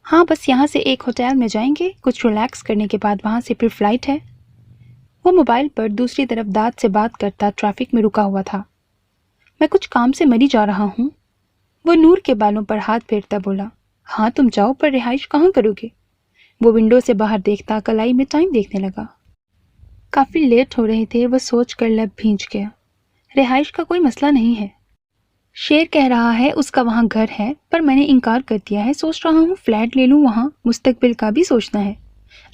ہاں بس یہاں سے ایک ہوٹل میں جائیں گے، کچھ ریلیکس کرنے کے بعد وہاں سے پھر فلائٹ ہے۔ وہ موبائل پر دوسری طرف داد سے بات کرتا ٹریفک میں رکا ہوا تھا۔ میں کچھ کام سے مری جا رہا ہوں۔ وہ نور کے بالوں پر ہاتھ پھیرتا بولا، ہاں تم جاؤ، پر رہائش کہاں کرو گے؟ وہ ونڈو سے باہر دیکھتا کلائی میں ٹائم دیکھنے لگا۔ کافی لیٹ ہو رہے تھے، وہ سوچ کر لب بھینچ گیا۔ رہائش کا کوئی مسئلہ نہیں ہے، شیر کہہ رہا ہے اس کا وہاں گھر ہے، پر میں نے انکار کر دیا ہے۔ سوچ رہا ہوں فلیٹ لے لوں، وہاں مستقبل کا بھی سوچنا ہے۔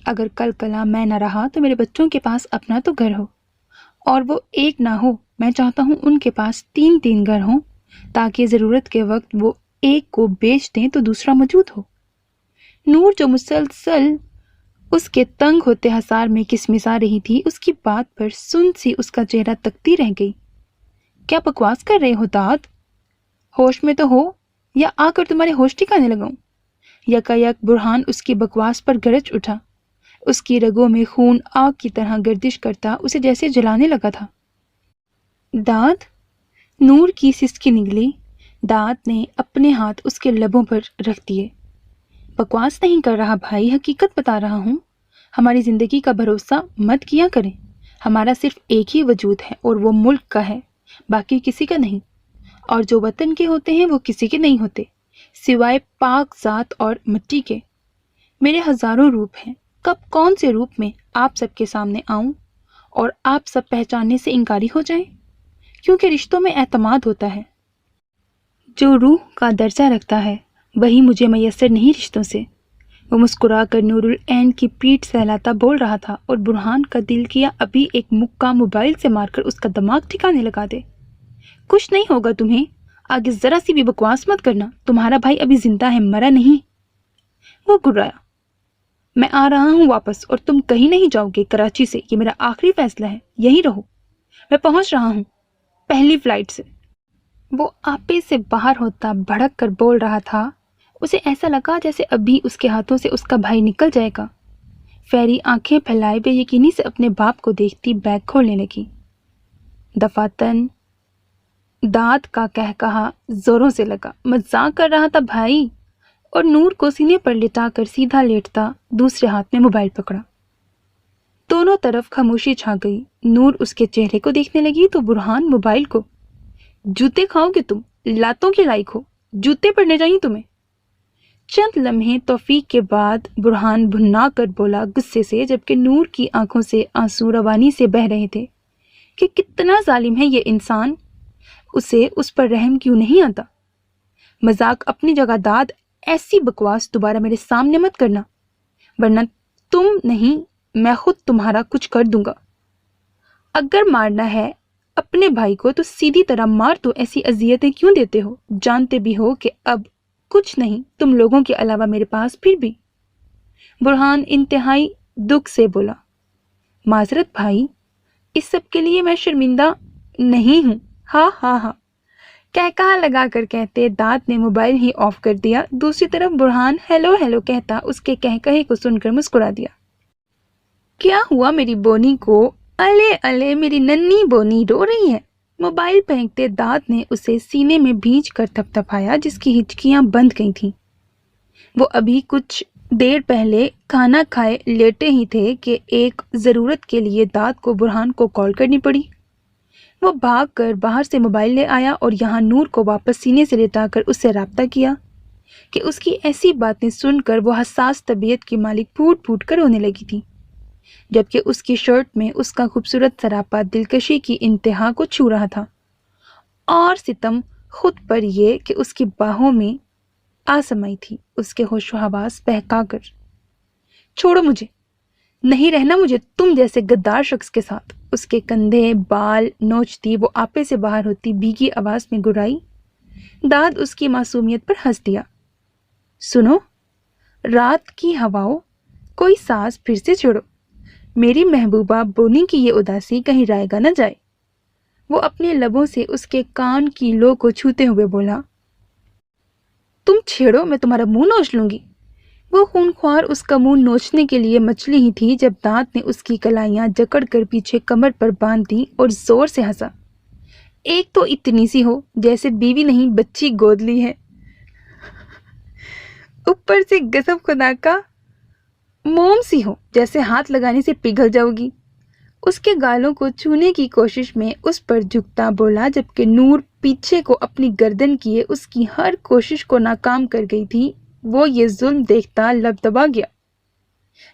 اگر کل کلا میں نہ رہا تو میرے بچوں کے پاس اپنا تو گھر ہو، اور وہ ایک نہ ہو، میں چاہتا ہوں ان کے پاس تین گھر ہوں، تاکہ ضرورت کے وقت وہ ایک کو بیچ دیں تو دوسرا موجود ہو۔ نور جو مسلسل اس کے تنگ ہوتے حصار میں کسمسا رہی تھی، اس کی بات پر سن سی اس کا چہرہ تکتی رہ گئی۔ کیا بکواس کر رہے ہو داد؟ ہوش میں تو ہو، یا آ کر تمہارے ہوش ٹھکانے لگاؤں؟ یکایک برہان اس کی بکواس پر گرج اٹھا۔ اس کی رگوں میں خون آگ کی طرح گردش کرتا اسے جیسے جلانے لگا تھا۔ داد؟ نور کی سسکی نگلی۔ داد نے اپنے ہاتھ اس کے لبوں پر رکھ دیے۔ بکواس نہیں کر رہا بھائی، حقیقت بتا رہا ہوں۔ ہماری زندگی کا بھروسہ مت کیا کریں۔ ہمارا صرف ایک ہی وجود ہے اور وہ ملک کا ہے، باقی کسی کا نہیں۔ اور جو وطن کے ہوتے ہیں وہ کسی کے نہیں ہوتے، سوائے پاک ذات اور مٹی کے۔ میرے ہزاروں روپ ہیں، کب کون سے روپ میں آپ سب کے سامنے آؤں اور آپ سب پہچاننے سے انکاری ہو جائیں؟ کیونکہ رشتوں میں اعتماد ہوتا ہے۔ جو روح کا درجہ رکھتا ہے وہی مجھے میسر نہیں رشتوں سے۔ وہ مسکرا کر نور العین کی پیٹھ سہلاتا بول رہا تھا، اور برہان کا دل کیا ابھی ایک مکہ موبائل سے مار کر اس کا دماغ ٹھکانے لگا دے۔ کچھ نہیں ہوگا تمہیں، آگے ذرا سی بھی بکواس مت کرنا، تمہارا بھائی ابھی زندہ ہے، مرا نہیں۔ وہ گھرایا، میں آ رہا ہوں واپس، اور تم کہیں نہیں جاؤ گے کراچی سے، یہ میرا آخری فیصلہ ہے، یہیں رہو۔ میں پہنچ رہا ہوں پہلی فلائٹ سے۔ وہ آپے سے باہر ہوتا بھڑک کر بول رہا تھا۔ اسے ایسا لگا جیسے ابھی اس کے ہاتھوں سے اس کا بھائی نکل جائے گا۔ فیری آنکھیں پھیلائے بے یقینی سے اپنے باپ کو دیکھتی بیگ کھولنے لگی۔ دفاتن داد کا کہا زوروں سے لگا، مذاق کر رہا تھا بھائی، اور نور کو سینے پر لٹا کر سیدھا لیٹتا دوسرے ہاتھ میں موبائل پکڑا۔ دونوں طرف خاموشی چھا گئی۔ نور اس کے چہرے کو دیکھنے لگی تو برہان موبائل کو۔ جوتے کھاؤ گے تم، لاتوں کے لائق ہو، جوتے پڑنے چاہیے تمہیں۔ چند لمحے توفیق کے بعد برہان بھنا کر بولا غصے سے، جبکہ نور کی آنکھوں سے آنسو روانی سے بہہ رہے تھے، کہ کتنا ظالم ہے یہ انسان، اسے اس پر رحم کیوں نہیں آتا؟ مذاق اپنی جگہ داد، ایسی بکواس دوبارہ میرے سامنے مت کرنا، ورنہ تم نہیں میں خود تمہارا کچھ کر دوں گا۔ اگر مارنا ہے اپنے بھائی کو تو سیدھی طرح مار دو، ایسی اذیتیں کیوں دیتے ہو؟ جانتے بھی ہو کہ اب کچھ نہیں تم لوگوں کے علاوہ میرے پاس۔ پھر بھی برہان انتہائی دکھ سے بولا، معذرت بھائی، اس سب کے لیے میں شرمندہ نہیں ہوں۔ ہاں ہاں ہاں، کہا لگا کر کہتے داد نے موبائل ہی آف کر دیا۔ دوسری طرف برہان ہیلو ہیلو کہتا اس کے کہے کو سن کر مسکرا دیا۔ کیا ہوا میری بونی کو؟ الے الے میری ننھی بونی رو رہی ہے۔ موبائل پھینکتے داد نے اسے سینے میں بھینچ کر تھپ تھپایا، جس کی ہچکیاں بند گئی تھیں۔ وہ ابھی کچھ دیر پہلے کھانا کھائے لیٹے ہی تھے کہ ایک ضرورت کے لیے داد کو برہان کو کال کرنی پڑی۔ وہ بھاگ کر باہر سے موبائل لے آیا اور یہاں نور کو واپس سینے سے لٹا کر اس سے رابطہ کیا کہ اس کی ایسی باتیں سن کر وہ حساس طبیعت کی مالک پھوٹ پھوٹ کر رونے لگی تھی، جبکہ اس کی شرٹ میں اس کا خوبصورت سراپا دلکشی کی انتہا کو چھو رہا تھا، اور ستم خود پر یہ کہ اس کی باہوں میں آ سمائی تھی، اس کے ہوش و حواس بہکا کر۔ چھوڑو مجھے، نہیں رہنا مجھے تم جیسے غدار شخص کے ساتھ۔ اس کے کندھے بال نوچتی وہ آپے سے باہر ہوتی بھیگی آواز میں گرائی۔ داد اس کی معصومیت پر ہنس دیا۔ سنو، رات کی ہواؤں، کوئی ساز پھر سے چھوڑو، میری محبوبہ بونی کی یہ اداسی کہیں رائے گا نہ جائے۔ وہ اپنے لبوں سے اس کے کان کی لو کو چھوتے ہوئے بولا، تم چھیڑو میں تمہارا منہ نوچ لوں گی۔ وہ خونخوار اس کا منہ نوچنے کے لیے مچلی ہی تھی جب دانت نے اس کی کلائیاں جکڑ کر پیچھے کمر پر باندھ دی اور زور سے ہنسا۔ ایک تو اتنی سی ہو جیسے بیوی نہیں بچی گود لی ہے۔ اوپر سے گزب خدا کا موم سی ہو، جیسے ہاتھ لگانے سے پگھل جاؤ گی۔ اس کے گالوں کو چھونے کی کوشش میں اس پر جھکتا بولا، جبکہ نور پیچھے کو اپنی گردن کیے اس کی ہر کوشش کو ناکام کر گئی تھی۔ وہ یہ ظلم دیکھتا لب دبا گیا۔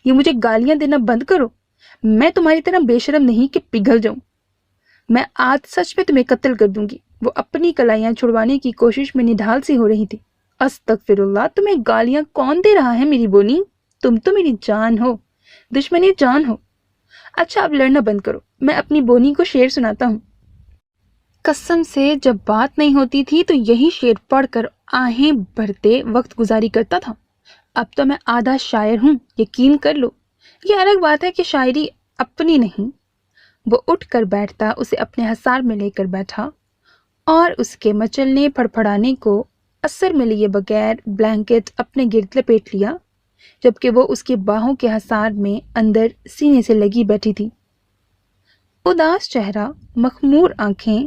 یہ مجھے گالیاں دینا بند کرو، میں تمہاری طرح بے شرم نہیں کہ پگھل جاؤں۔ میں آج سچ میں تمہیں قتل کر دوں گی۔ وہ اپنی کلائیاں چھڑوانے کی کوشش میں نڈھال سی ہو رہی تھی۔ استغفر اللہ، تمہیں گالیاں کون دے رہا ہے میری بونی؟ تم تو میری جان ہو، دشمنی جان ہو۔ اچھا اب لڑنا بند کرو، میں اپنی بونی کو شعر سناتا ہوں۔ قسم سے جب بات نہیں ہوتی تھی تو یہی شعر پڑھ کر آہیں بھرتے وقت گزاری کرتا تھا۔ اب تو میں آدھا شاعر ہوں، یقین کر لو۔ یہ الگ بات ہے کہ شاعری اپنی نہیں۔ وہ اٹھ کر بیٹھتا، اسے اپنے حصار میں لے کر بیٹھا اور اس کے مچلنے پھڑپھڑانے کو اثر میں لیے بغیر بلینکٹ اپنے گرد لپیٹ لیا، جبکہ وہ اس کی باہوں کے حصار میں اندر سینے سے لگی بیٹھی تھی۔ اداس چہرہ، مخمور آنکھیں،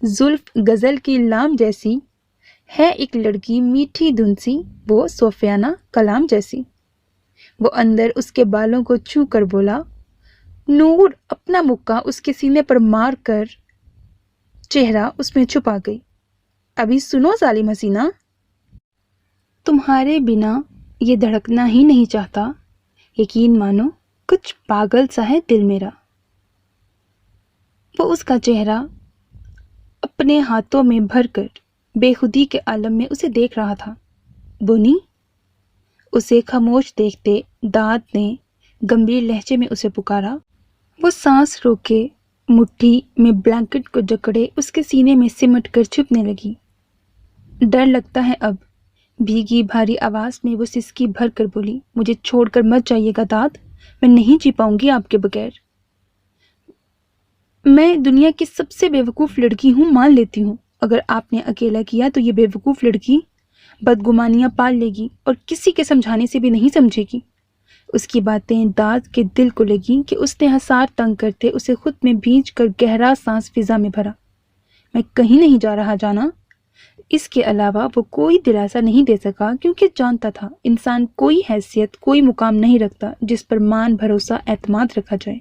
زلف غزل کی لام جیسی ہے، ایک لڑکی میٹھی دھن سی، وہ صوفیانہ کلام جیسی۔ وہ اندر اس کے بالوں کو چھو کر بولا۔ نور اپنا مکہ اس کے سینے پر مار کر چہرہ اس میں چھپا گئی۔ ابھی سنو ظالم حسینہ، تمہارے بنا یہ دھڑکنا ہی نہیں چاہتا، یقین مانو کچھ پاگل سا ہے دل میرا۔ وہ اس کا چہرہ اپنے ہاتھوں میں بھر کر بے خودی کے عالم میں اسے دیکھ رہا تھا۔ بونی، اسے خاموش دیکھتے داد نے گمبھیر لہجے میں اسے پکارا۔ وہ سانس روکے مٹھی میں بلینکٹ کو جکڑے اس کے سینے میں سمٹ کر چھپنے لگی۔ ڈر لگتا ہے اب، بھیگی بھاری آواز میں وہ سسکی بھر کر بولی۔ مجھے چھوڑ کر مت جائیے گا داد، میں نہیں جی پاؤں گی آپ کے بغیر۔ میں دنیا کی سب سے بیوقوف لڑکی ہوں، مان لیتی ہوں۔ اگر آپ نے اکیلا کیا تو یہ بیوقوف لڑکی بدگمانیاں پال لے گی اور کسی کے سمجھانے سے بھی نہیں سمجھے گی۔ اس کی باتیں داد کے دل کو لگیں کہ اس نے حصار تنگ کرتے اسے خود میں بھیج کر گہرا سانس فضا میں بھرا۔ میں کہیں نہیں جا رہا جانا۔ اس کے علاوہ وہ کوئی دلاسا نہیں دے سکا، کیونکہ جانتا تھا انسان کوئی حیثیت، کوئی مقام نہیں رکھتا جس پر مان، بھروسہ، اعتماد رکھا جائے۔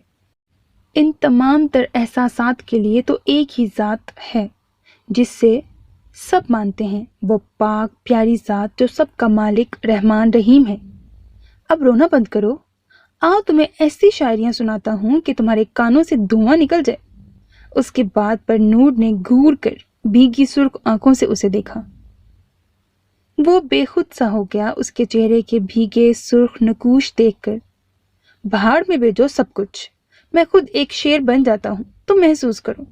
ان تمام تر احساسات کے لیے تو ایک ہی ذات ہے جس سے سب مانتے ہیں، وہ پاک پیاری ذات جو سب کا مالک، رحمان، رحیم ہے۔ اب رونا بند کرو، آؤ تمہیں ایسی شاعریاں سناتا ہوں کہ تمہارے کانوں سے دھواں نکل جائے۔ اس کے بعد پر نور نے گھور کر بھیگی سرخ آنکھوں سے اسے دیکھا۔ وہ بے خود سا ہو گیا اس کے چہرے کے بھیگے سرخ نقوش دیکھ کر۔ بہاڑ میں بھیجو سب کچھ، میں خود ایک شیر بن جاتا ہوں، تم محسوس کرو۔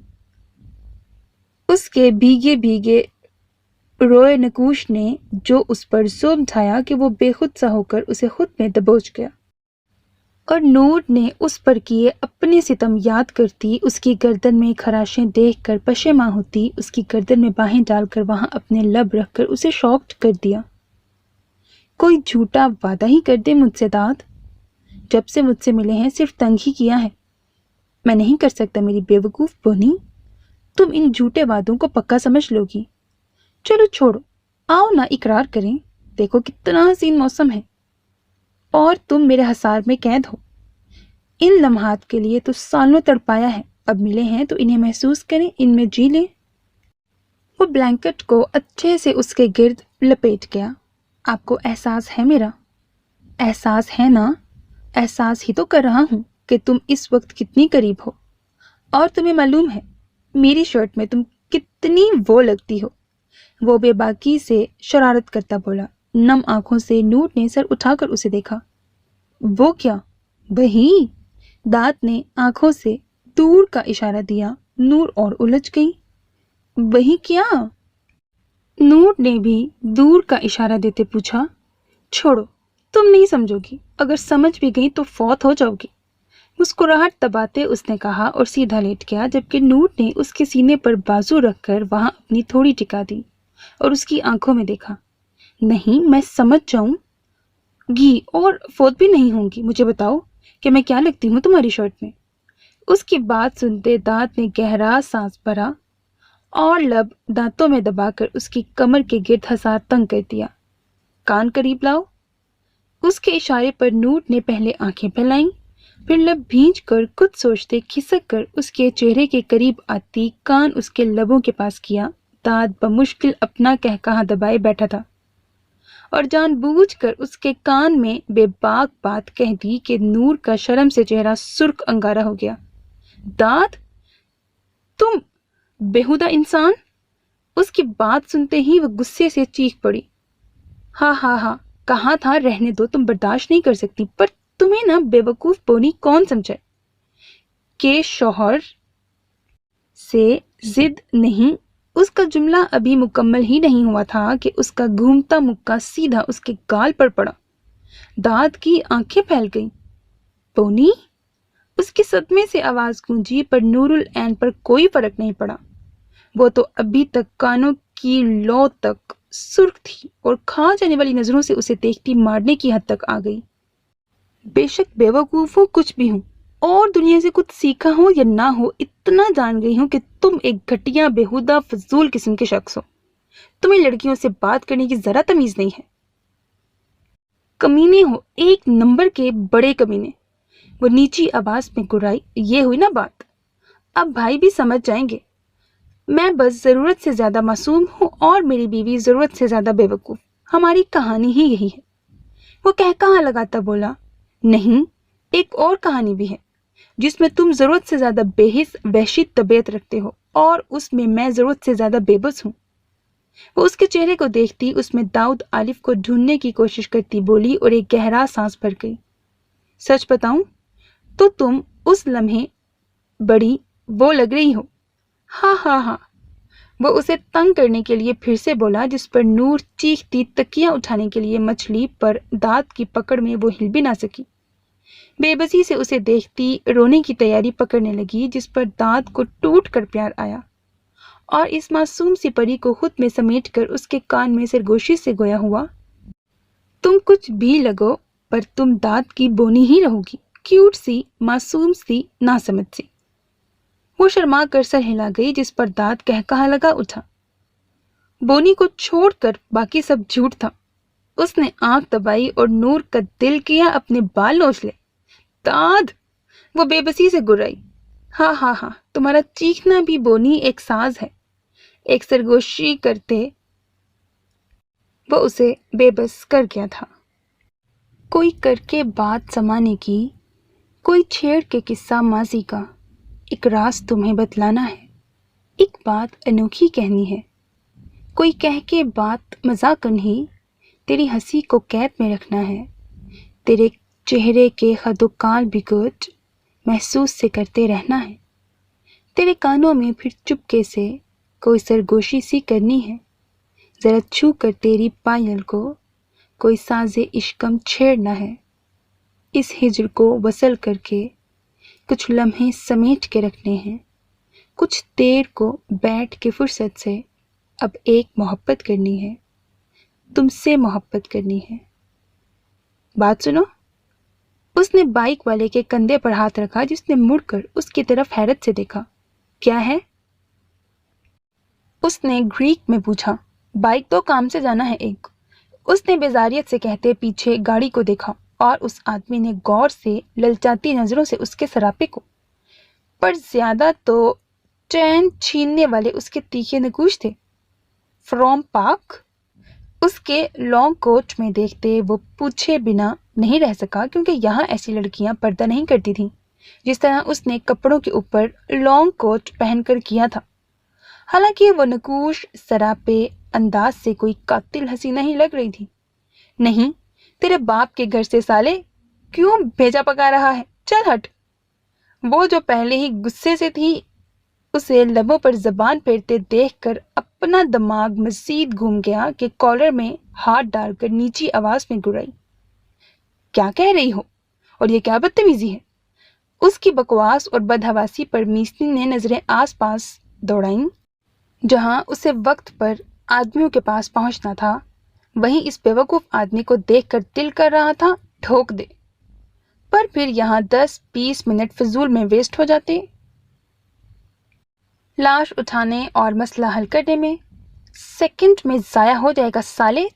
اس کے بھیگے بھیگے روئے نقوش نے جو اس پر ظلم ڈھایا کہ وہ بے خود سا ہو کر اسے خود میں دبوچ گیا، اور نور نے اس پر کیے اپنے ستم یاد کرتی، اس کی گردن میں خراشیں دیکھ کر پشیماں ہوتی، اس کی گردن میں باہیں ڈال کر وہاں اپنے لب رکھ کر اسے شاکڈ کر دیا۔ کوئی جھوٹا وعدہ ہی کر دے مجھ سے داد، جب سے مجھ سے ملے ہیں صرف تنگ ہی کیا ہے۔ میں نہیں کر سکتا میری بیوقوف بونی، تم ان جھوٹے وعدوں کو پکا سمجھ لو گی۔ چلو چھوڑو، آؤ نہ اقرار کریں، دیکھو کتنا حسین موسم ہے اور تم میرے حصار میں قید ہو۔ ان لمحات کے لیے تو سالوں تڑپایا ہے، اب ملے ہیں تو انہیں محسوس کریں، ان میں جی لیں۔ وہ بلینکٹ کو اچھے سے اس کے گرد لپیٹ گیا۔ آپ کو احساس ہے میرا؟ احساس ہے نا؟ احساس ہی تو کر رہا ہوں کہ تم اس وقت کتنی قریب ہو، اور تمہیں معلوم ہے میری شرٹ میں تم کتنی وہ لگتی ہو۔ وہ بے باکی سے شرارت کرتا بولا۔ نم آنکھوں سے نور نے سر اٹھا کر اسے دیکھا۔ وہ کیا؟ وہی، داد نے آنکھوں سے دور کا اشارہ دیا۔ نور اور الجھ گئی۔ وہی کیا؟ نور نے بھی دور کا اشارہ دیتے پوچھا۔ چھوڑو، تم نہیں سمجھو گی، اگر سمجھ بھی گئی تو فوت ہو جاؤ گی۔ مسکراہٹ دباتے اس نے کہا اور سیدھا لیٹ گیا، جبکہ نور نے اس کے سینے پر بازو رکھ کر وہاں اپنی تھوڑی ٹکا دی اور اس کی آنکھوں میں دیکھا۔ نہیں، میں سمجھ جاؤں گی اور فوت بھی نہیں ہوں گی، مجھے بتاؤ کہ میں کیا لگتی ہوں تمہاری شرٹ میں۔ اس کی بات سنتے داد نے گہرا سانس بھرا اور لب دانتوں میں دبا کر اس کی کمر کے گرد حصار تنگ کر دیا۔ کان قریب لاؤ، اس کے اشارے پر نور نے پہلے آنکھیں پھیلائیں، پھر لب بھینچ کر کچھ سوچتے کھسک کر اس کے چہرے کے قریب آتی کان اس کے لبوں کے پاس کیا۔ داد بمشکل اپنا کہکہا دبائے بیٹھا تھا اور جان بوجھ کر اس کے کان میں بے باک بات کہہ دی کہ نور کا شرم سے چہرہ سرخ انگارہ ہو گیا۔ داد، تم بےہودہ انسان! اس کی بات سنتے ہی وہ غصے سے چیخ پڑی۔ ہاں، کہا تھا رہنے دو، تم برداشت نہیں کر سکتی، پر تمہیں نہ بے وقوف بونی کون سمجھے کہ شوہر سے ضد نہیں۔ اس کا جملہ ابھی مکمل ہی نہیں ہوا تھا کہ اس کا گھومتا مکہ سیدھا اس کے گال پر پڑا۔ داد کی آنکھیں پھیل گئیں۔ بونی؟ اس کے صدمے سے آواز گونجی، پر نور العین پر کوئی فرق نہیں پڑا۔ وہ تو ابھی تک کانوں کی لو تک سرخ تھی اور کھا جانے والی نظروں سے اسے دیکھتی مارنے کی حد تک آ گئی۔ بے شک بے وقوف ہوں، کچھ بھی ہوں، اور دنیا سے کچھ سیکھا ہو یا نہ ہو، اتنا جان گئی ہوں کہ تم ایک گھٹیا بےہودہ فضول قسم کے شخص ہو۔ تمہیں لڑکیوں سے بات کرنے کی ذرا تمیز نہیں ہے۔ کمینے ہو، ایک نمبر کے بڑے کمینے۔ وہ نیچی آواز میں گرائی۔ یہ ہوئی نا بات، اب بھائی بھی سمجھ جائیں گے۔ میں بس ضرورت سے زیادہ معصوم ہوں اور میری بیوی ضرورت سے زیادہ بے وقوف۔ ہماری کہانی ہی یہی ہے۔ وہ کہا لگاتا بولا، نہیں، ایک اور کہانی بھی ہے جس میں تم ضرورت سے زیادہ بے حس وحشی طبیعت رکھتے ہو، اور اس میں ضرورت سے زیادہ بے بس ہوں۔ وہ اس کے چہرے کو دیکھتی، اس میں داؤد الف کو ڈھونڈنے کی کوشش کرتی بولی اور ایک گہرا سانس بھر گئی۔ سچ بتاؤں تو تم اس لمحے بڑی وہ لگ رہی ہو۔ ہاں۔ وہ اسے تنگ کرنے کے لیے پھر سے بولا، جس پر نور چیختی تکیہ اٹھانے کے لیے مچھلی پر داد کی پکڑ میں وہ ہل بھی نہ سکی۔ بے بسی سے اسے دیکھتی رونے کی تیاری پکڑنے لگی، جس پر داد کو ٹوٹ کر پیار آیا اور اس معصوم سی پری کو خود میں سمیٹ کر اس کے کان میں سرگوشی سے گویا ہوا، تم کچھ بھی لگو پر تم داد کی بونی ہی رہو گی، کیوٹ سی، معصوم سی، ناسمجھ سی۔ وہ شرما کر سر ہلا گئی، جس پر داد کہا لگا اٹھا۔ بونی کو چھوڑ کر باقی سب جھوٹ تھا۔ اس نے آنکھ دبائی اور نور کا دل کیا اپنے بال نوچ لے۔ داد! وہ بے بسی سے گرائی۔ ہاں، تمہارا چیخنا بھی بونی ایک ساز ہے۔ ایک سرگوشی کرتے وہ اسے بے بس کر گیا تھا۔ کوئی کر کے بات سمانے کی، کوئی چھیڑ کے قصہ ماضی کا، ایک راز تمہیں بتلانا ہے، ایک بات انوکھی کہنی ہے، کوئی کہہ کے بات مذاق نہیں، تیری ہنسی کو قید میں رکھنا ہے، تیرے چہرے کے خد و کال بھی کچھ محسوس سے کرتے رہنا ہے، تیرے کانوں میں پھر چپکے سے کوئی سرگوشی سی کرنی ہے، ذرا چھو کر تیری پائل کو کوئی ساز عشقم چھیڑنا ہے، اس ہجر کو وصل کر کے کچھ لمحے سمیٹ کے رکھنے ہیں، کچھ دیر کو بیٹھ کے فرصت سے اب ایک محبت کرنی ہے، تم سے محبت کرنی ہے۔ بات سنو۔ اس نے بائک والے کے کندھے پر ہاتھ رکھا، جس نے مڑ کر اس کی طرف حیرت سے دیکھا۔ کیا ہے؟ اس نے گریک میں پوچھا۔ بائک تو کام سے جانا ہے ایک، اس نے بیزاریت سے کہتے پیچھے گاڑی کو دیکھا، اور اس آدمی نے غور سے للچاتی نظروں سے اس کے سراپے کو، پر زیادہ تو چین چھیننے والے اس کے تیکھے نقوش تھے۔ فرام پاک؟ اس کے لانگ کوٹ میں دیکھتے وہ پوچھے بنا نہیں رہ سکا، کیونکہ یہاں ایسی لڑکیاں پردہ نہیں کرتی تھیں جس طرح اس نے کپڑوں کے اوپر لانگ کوٹ پہن کر کیا تھا۔ حالانکہ وہ نقوش سراپے انداز سے کوئی قاتل حسینہ ہی لگ رہی تھی۔ نہیں، تیرے باپ کے گھر سے سالے، کیوں بھیجا پکا رہا ہے؟ چل ہٹ۔ وہ جو پہلے ہی غصے سے تھی، اسے لبوں پر زبان پھیرتے دیکھ کر اپنا دماغ مزید گھوم گیا کہ کالر میں ہاتھ ڈال کر نیچی آواز میں گرائی۔ کیا کہہ رہی ہو؟ اور یہ کیا بدتمیزی ہے؟ اس کی بکواس اور بدحواسی پر میسنی نے نظریں آس پاس دوڑائیں۔ جہاں اسے وقت پر آدمیوں کے پاس پہنچنا تھا، وہیں اس بیوقوف آدمی کو دیکھ کر دل کر رہا تھا ٹھوک دے، پر پھر یہاں 10-20 منٹ فضول میں ویسٹ ہو جاتے، لاش اٹھانے اور مسئلہ حل کرنے میں۔ سیکنڈ میں ضائع ہو جائے گا سالے،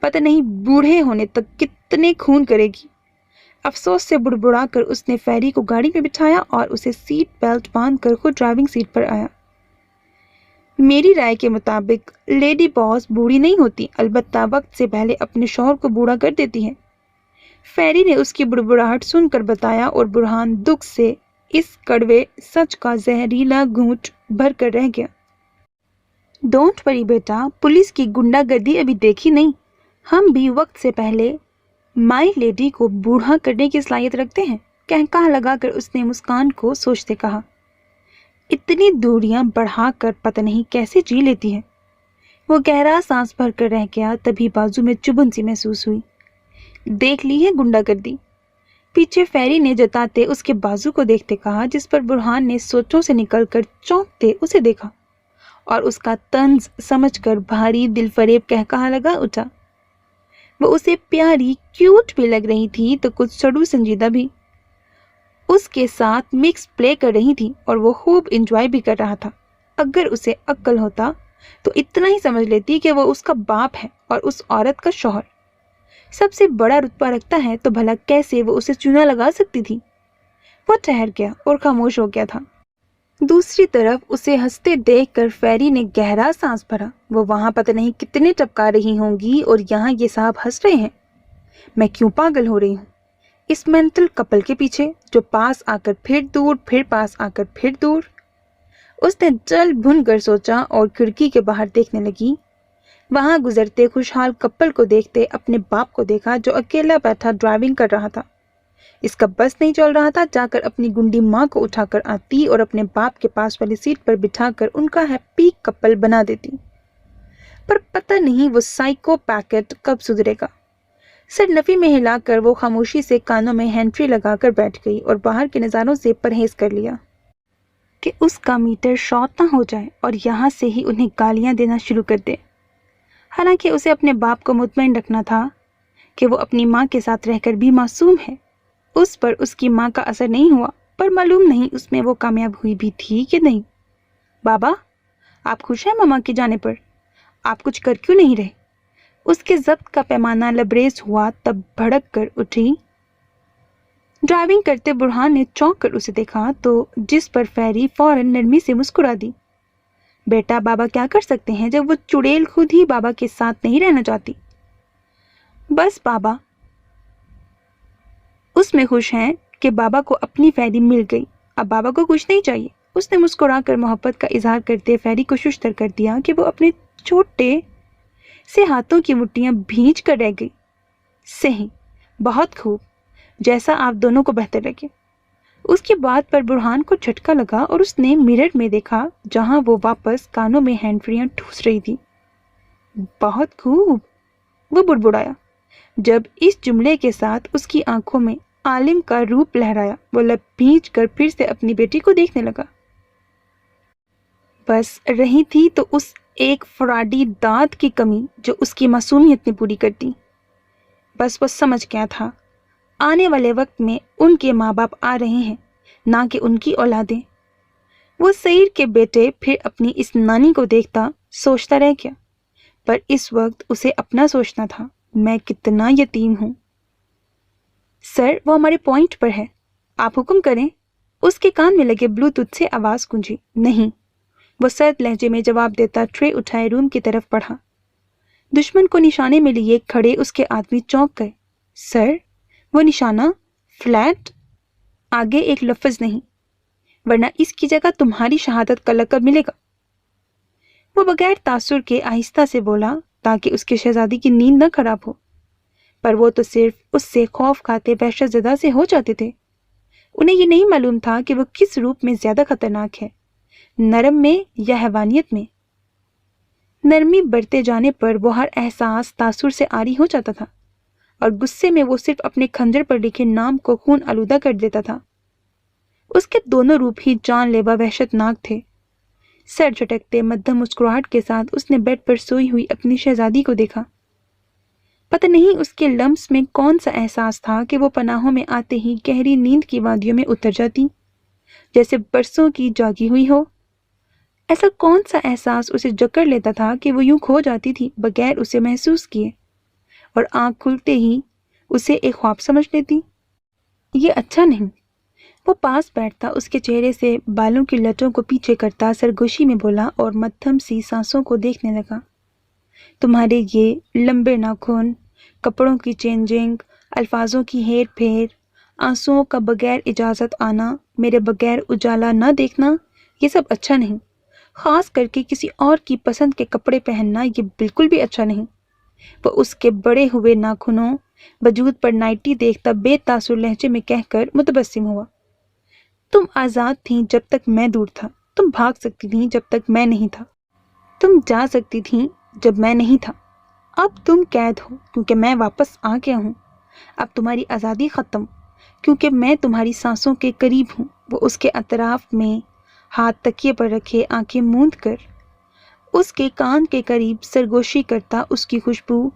پتہ نہیں بوڑھے ہونے تک کتنے خون کرے گی۔ افسوس سے بڑبڑا کر اس نے فیری کو گاڑی میں بٹھایا اور اسے سیٹ بیلٹ باندھ کر خود ڈرائیونگ سیٹ پر آیا۔ میری رائے کے مطابق لیڈی باس بوڑھی نہیں ہوتی، البتہ وقت سے پہلے اپنے شوہر کو بوڑھا کر دیتی ہے، فیری نے اس کی بڑبڑاہٹ سن کر بتایا، اور برہان دکھ سے اس کڑوے سچ کا زہریلا گھونٹ بھر کر رہ گیا۔ ڈونٹ وری بیٹا، پولیس کی گنڈا گردی ابھی دیکھی نہیں، ہم بھی وقت سے پہلے مائی لیڈی کو بوڑھا کرنے کی صلاحیت رکھتے ہیں، کہا لگا کر اس نے مسکان کو سوچتے کہا۔ اتنی دوریاں بڑھا کر پتہ نہیں کیسے جی لیتی ہے۔ وہ گہرا سانس بھر کر رہ گیا، تبھی بازو میں چبھن سی محسوس ہوئی۔ دیکھ لی ہے گنڈا گردی؟ پیچھے فیری نے جتاتے اس کے بازو کو دیکھتے کہا، جس پر برہان نے سوچوں سے نکل کر چونکتے اسے دیکھا اور اس کا طنز سمجھ کر بھاری دل فریب کہا لگا اٹھا۔ وہ اسے پیاری کیوٹ بھی لگ رہی تھی تو کچھ سڑو سنجیدہ بھی، اس کے ساتھ مکس پلے کر رہی تھی اور وہ خوب انجوائے بھی کر رہا تھا۔ اگر اسے عقل ہوتا تو اتنا ہی سمجھ لیتی کہ وہ اس کا باپ ہے اور اس عورت کا شوہر، سب سے بڑا رتبہ رکھتا ہے، تو بھلا کیسے وہ اسے چونا لگا سکتی تھی؟ وہ ٹھہر گیا اور خاموش ہو گیا تھا۔ دوسری طرف اسے ہنستے دیکھ کر فیری نے گہرا سانس بھرا۔ وہ وہاں پتہ نہیں کتنے ٹپکا رہی ہوں گی اور یہاں یہ صاحب ہنس رہے ہیں۔ میں کیوں پاگل ہو رہی ہوں اس مینٹل کپل کے پیچھے، جو پاس آ کر پھر دور، پھر پاس آ کر پھر دور۔ اس نے چل بھن کر سوچا اور کھڑکی کے باہر دیکھنے لگی۔ وہاں گزرتے خوشحال کپل کو دیکھتے اپنے باپ کو دیکھا، جو اکیلا بیٹھا ڈرائیونگ کر رہا تھا۔ اس کا بس نہیں چل رہا تھا، جا کر اپنی گنڈی ماں کو اٹھا کر آتی اور اپنے باپ کے پاس والی سیٹ پر بٹھا کر ان کا ہیپی کپل بنا دیتی۔ پر پتہ نہیں وہ سائیکو پیکٹ کب سدھرے گا۔ سر نفی میں ہلا کر وہ خاموشی سے کانوں میں ہینڈ فری لگا کر بیٹھ گئی اور باہر کے نظاروں سے پرہیز کر لیا کہ اس کا میٹر شارٹ نہ ہو جائے اور یہاں سے ہی انہیں گالیاں دینا شروع کر دے۔ حالانکہ اسے اپنے باپ کو مطمئن رکھنا تھا کہ وہ اپنی ماں کے ساتھ رہ کر بھی معصوم ہے۔ اس پر اس کی ماں کا اثر نہیں ہوا، پر معلوم نہیں اس میں وہ کامیاب ہوئی بھی تھی کہ نہیں۔ بابا، آپ خوش ہیں ماما کے جانے پر؟ آپ کچھ کر کیوں نہیں رہے؟ اس کے ضبط کا پیمانہ لبریز ہوا، تب بھڑک کر اٹھی۔ ڈرائیونگ کرتے برہان نے چونک کر اسے دیکھا تو جس پر فیری فوراً نرمی سے مسکرا دی۔ بیٹا، بابا کیا کر سکتے ہیں جب وہ چڑیل خود ہی بابا کے ساتھ نہیں رہنا چاہتی؟ بس بابا اس میں خوش ہیں کہ بابا کو اپنی فیری مل گئی، اب بابا کو کچھ نہیں چاہیے۔ اس نے مسکرا کر محبت کا اظہار کرتے فیری کو ششدر کر دیا کہ وہ اپنے چھوٹے سے ہاتھوں کی مٹھیاں بھینچ کر رہ گئی۔ صحیح، بہت خوب، جیسا آپ دونوں کو بہتر لگے۔ اس کی بات پر برہان کو جھٹکا لگا اور اس نے مرر میں دیکھا، جہاں وہ واپس کانوں میں ہینڈ فریاں ٹھوس رہی تھی۔ بہت خوب، وہ بڑبڑایا۔ جب اس جملے کے ساتھ اس کی آنکھوں میں عالم کا روپ لہرایا، وہ لب بھینچ کر پھر سے اپنی بیٹی کو دیکھنے لگا۔ بس رہی تھی تو اس ایک فراڈی دانت کی کمی جو اس کی معصومیت نے پوری کر دی۔ بس وہ سمجھ گیا تھا، آنے والے وقت میں ان کے ماں باپ آ رہے ہیں، نہ کہ ان کی اولادیں۔ وہ سعید کے بیٹے پھر اپنی اس نانی کو دیکھتا سوچتا رہ گیا، پر اس وقت اسے اپنا سوچنا تھا، میں کتنا یتیم ہوں۔ سر، وہ ہمارے پوائنٹ پر ہے، آپ حکم کریں۔ اس کے کان میں لگے بلوٹوتھ سے آواز گونجی۔ نہیں، وہ سرد لہجے میں جواب دیتا ٹرے اٹھائے روم کی طرف بڑھا۔ دشمن کو نشانے میں لیے کھڑے اس کے آدمی چونک گئے۔ سر، وہ نشانہ فلیٹ؟ آگے ایک لفظ نہیں، ورنہ اس کی جگہ تمہاری شہادت کا لقب ملے گا۔ وہ بغیر تاثر کے آہستہ سے بولا تاکہ اس کی شہزادی کی نیند نہ خراب ہو، پر وہ تو صرف اس سے خوف کھاتے وحشت زدہ سے ہو جاتے تھے۔ انہیں یہ نہیں معلوم تھا کہ وہ کس روپ میں زیادہ خطرناک ہے، نرم میں یا حیوانیت میں۔ نرمی بڑھتے جانے پر وہ ہر احساس تاثر سے عاری ہو جاتا تھا، اور غصے میں وہ صرف اپنے خنجر پر لکھے نام کو خون آلودہ کر دیتا تھا۔ اس کے دونوں روپ ہی جان لیوا وحشت ناک تھے۔ سر جھٹکتے مدھم مسکراہٹ کے ساتھ اس نے بیڈ پر سوئی ہوئی اپنی شہزادی کو دیکھا۔ پتہ نہیں اس کے لمس میں کون سا احساس تھا کہ وہ پناہوں میں آتے ہی گہری نیند کی وادیوں میں اتر جاتی، جیسے برسوں کی جاگی ہوئی ہو۔ ایسا کون سا احساس اسے جکڑ لیتا تھا کہ وہ یوں کھو جاتی تھی بغیر اسے محسوس کیے۔ اور آنکھ کھلتے ہی اسے ایک خواب سمجھ لیتی۔ یہ اچھا نہیں۔ وہ پاس بیٹھتا، اس کے چہرے سے بالوں کی لٹوں کو پیچھے کرتا سرگوشی میں بولا اور مدھم سی سانسوں کو دیکھنے لگا۔ تمہارے یہ لمبے ناخن، کپڑوں کی چینجنگ، الفاظوں کی ہیر پھیر، آنسوؤں کا بغیر اجازت آنا، میرے بغیر اجالا نہ دیکھنا، یہ سب اچھا نہیں۔ خاص کر کے کسی اور کی پسند کے کپڑے پہننا یہ بالکل بھی اچھا نہیں۔ وہ اس کے بڑے ہوئے ناخنوں وجود پر نائٹی دیکھتا بے تاثر لہجے میں کہہ کر متبسم ہوا۔ تم آزاد تھیں جب تک میں دور تھا، تم بھاگ سکتی تھیں جب تک میں نہیں تھا، تم جا سکتی تھیں جب میں نہیں تھا۔ اب تم قید ہو کیونکہ میں واپس آ گیا ہوں۔ اب تمہاری آزادی ختم کیونکہ میں تمہاری سانسوں کے قریب ہوں۔ وہ اس کے اطراف میں ہاتھ تکیے پر رکھے آنکھیں موند کر اس کے کان کے قریب سرگوشی کرتا اس کی خوشبو،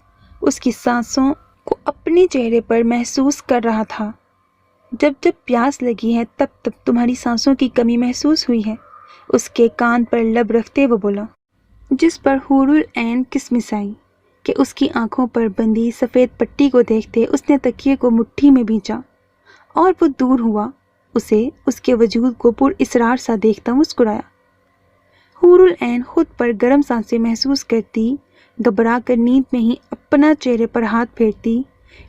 اس کی سانسوں کو اپنے چہرے پر محسوس کر رہا تھا۔ جب جب پیاس لگی ہے تب تب تمہاری سانسوں کی کمی محسوس ہوئی ہے، اس کے کان پر لب رکھتے وہ بولا، جس پر حور العین کسمسائی کہ اس کی آنکھوں پر بندھی سفید پٹی کو دیکھتے اس نے تکیے کو مٹھی میں بھینچا اور وہ دور ہوا، اسے اس کے وجود کو پر اسرار سا دیکھتا مسکرایا۔ حور العین خود پر گرم سانسیں محسوس کرتی، گھبرا کر نیند میں ہی اپنا چہرے پر ہاتھ پھیرتی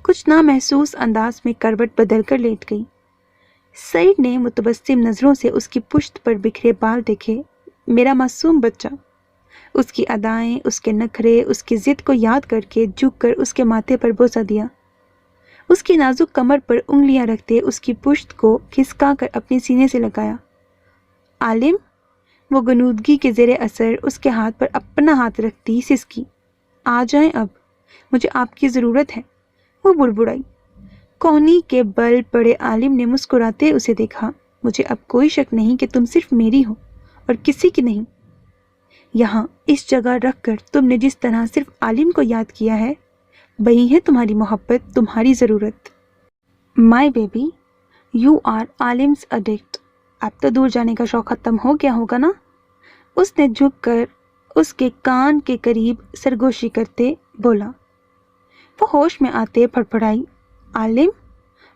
کچھ نامحسوس انداز میں کروٹ بدل کر لیٹ گئی۔ سعید نے متبسم نظروں سے اس کی پشت پر بکھرے بال دیکھے۔ میرا معصوم بچہ۔ اس کی ادائیں، اس کے نخرے، اس کی ضد کو یاد کر کے جھک کر اس کے ماتھے پر بوسہ دیا، اس کی نازک کمر پر انگلیاں رکھتے اس کی پشت کو کھسکا کر اپنے سینے سے لگایا۔ عالم، وہ غنودگی کے زیر اثر اس کے ہاتھ پر اپنا ہاتھ رکھتی سسکی، آ جائیں اب، مجھے آپ کی ضرورت ہے۔ وہ بڑبڑائی۔ کونی کے بل پڑے عالم نے مسکراتے اسے دیکھا، مجھے اب کوئی شک نہیں کہ تم صرف میری ہو اور کسی کی نہیں۔ یہاں اس جگہ رکھ کر تم نے جس طرح صرف عالم کو یاد کیا ہے، وہی ہے تمہاری محبت، تمہاری ضرورت۔ مائی بیبی، یو آر عالم's addict۔ اب تو دور جانے کا شوق ختم ہو گیا ہوگا نا؟ اس نے جھک کر اس کے کان کے قریب سرگوشی کرتے بولا۔ وہ ہوش میں آتے پھڑپھڑائی، عالم؟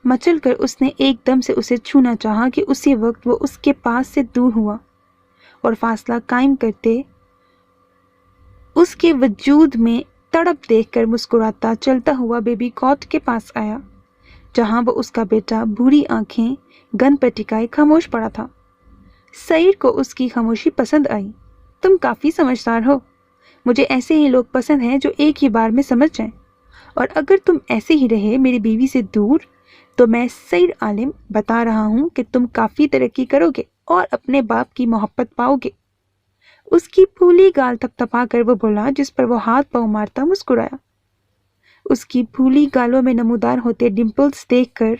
مچل کر اس نے ایک دم سے اسے چھونا چاہا کہ اسی وقت وہ اس کے پاس سے دور ہوا اور فاصلہ قائم کرتے اس کے وجود میں تڑپ دیکھ کر مسکراتا چلتا ہوا بیبی کاٹ کے پاس آیا، جہاں وہ اس کا بیٹا بری آنکھیں گن پر ٹکائے خاموش پڑا تھا۔ سعید کو اس کی خاموشی پسند آئی۔ تم کافی سمجھدار ہو، مجھے ایسے ہی لوگ پسند ہیں جو ایک ہی بار میں سمجھ جائیں، اور اگر تم ایسے ہی رہے میری بیوی سے دور تو میں سعید عالم بتا رہا ہوں کہ تم کافی ترقی کرو گے اور اپنے باپ کی محبت پاؤ گے۔ اس کی پھولی گال تھپ تھپا کر وہ بولا، جس پر وہ ہاتھ پاؤں مارتا مسکرایا۔ اس کی پھولی گالوں میں نمودار ہوتے ڈمپلز دیکھ کر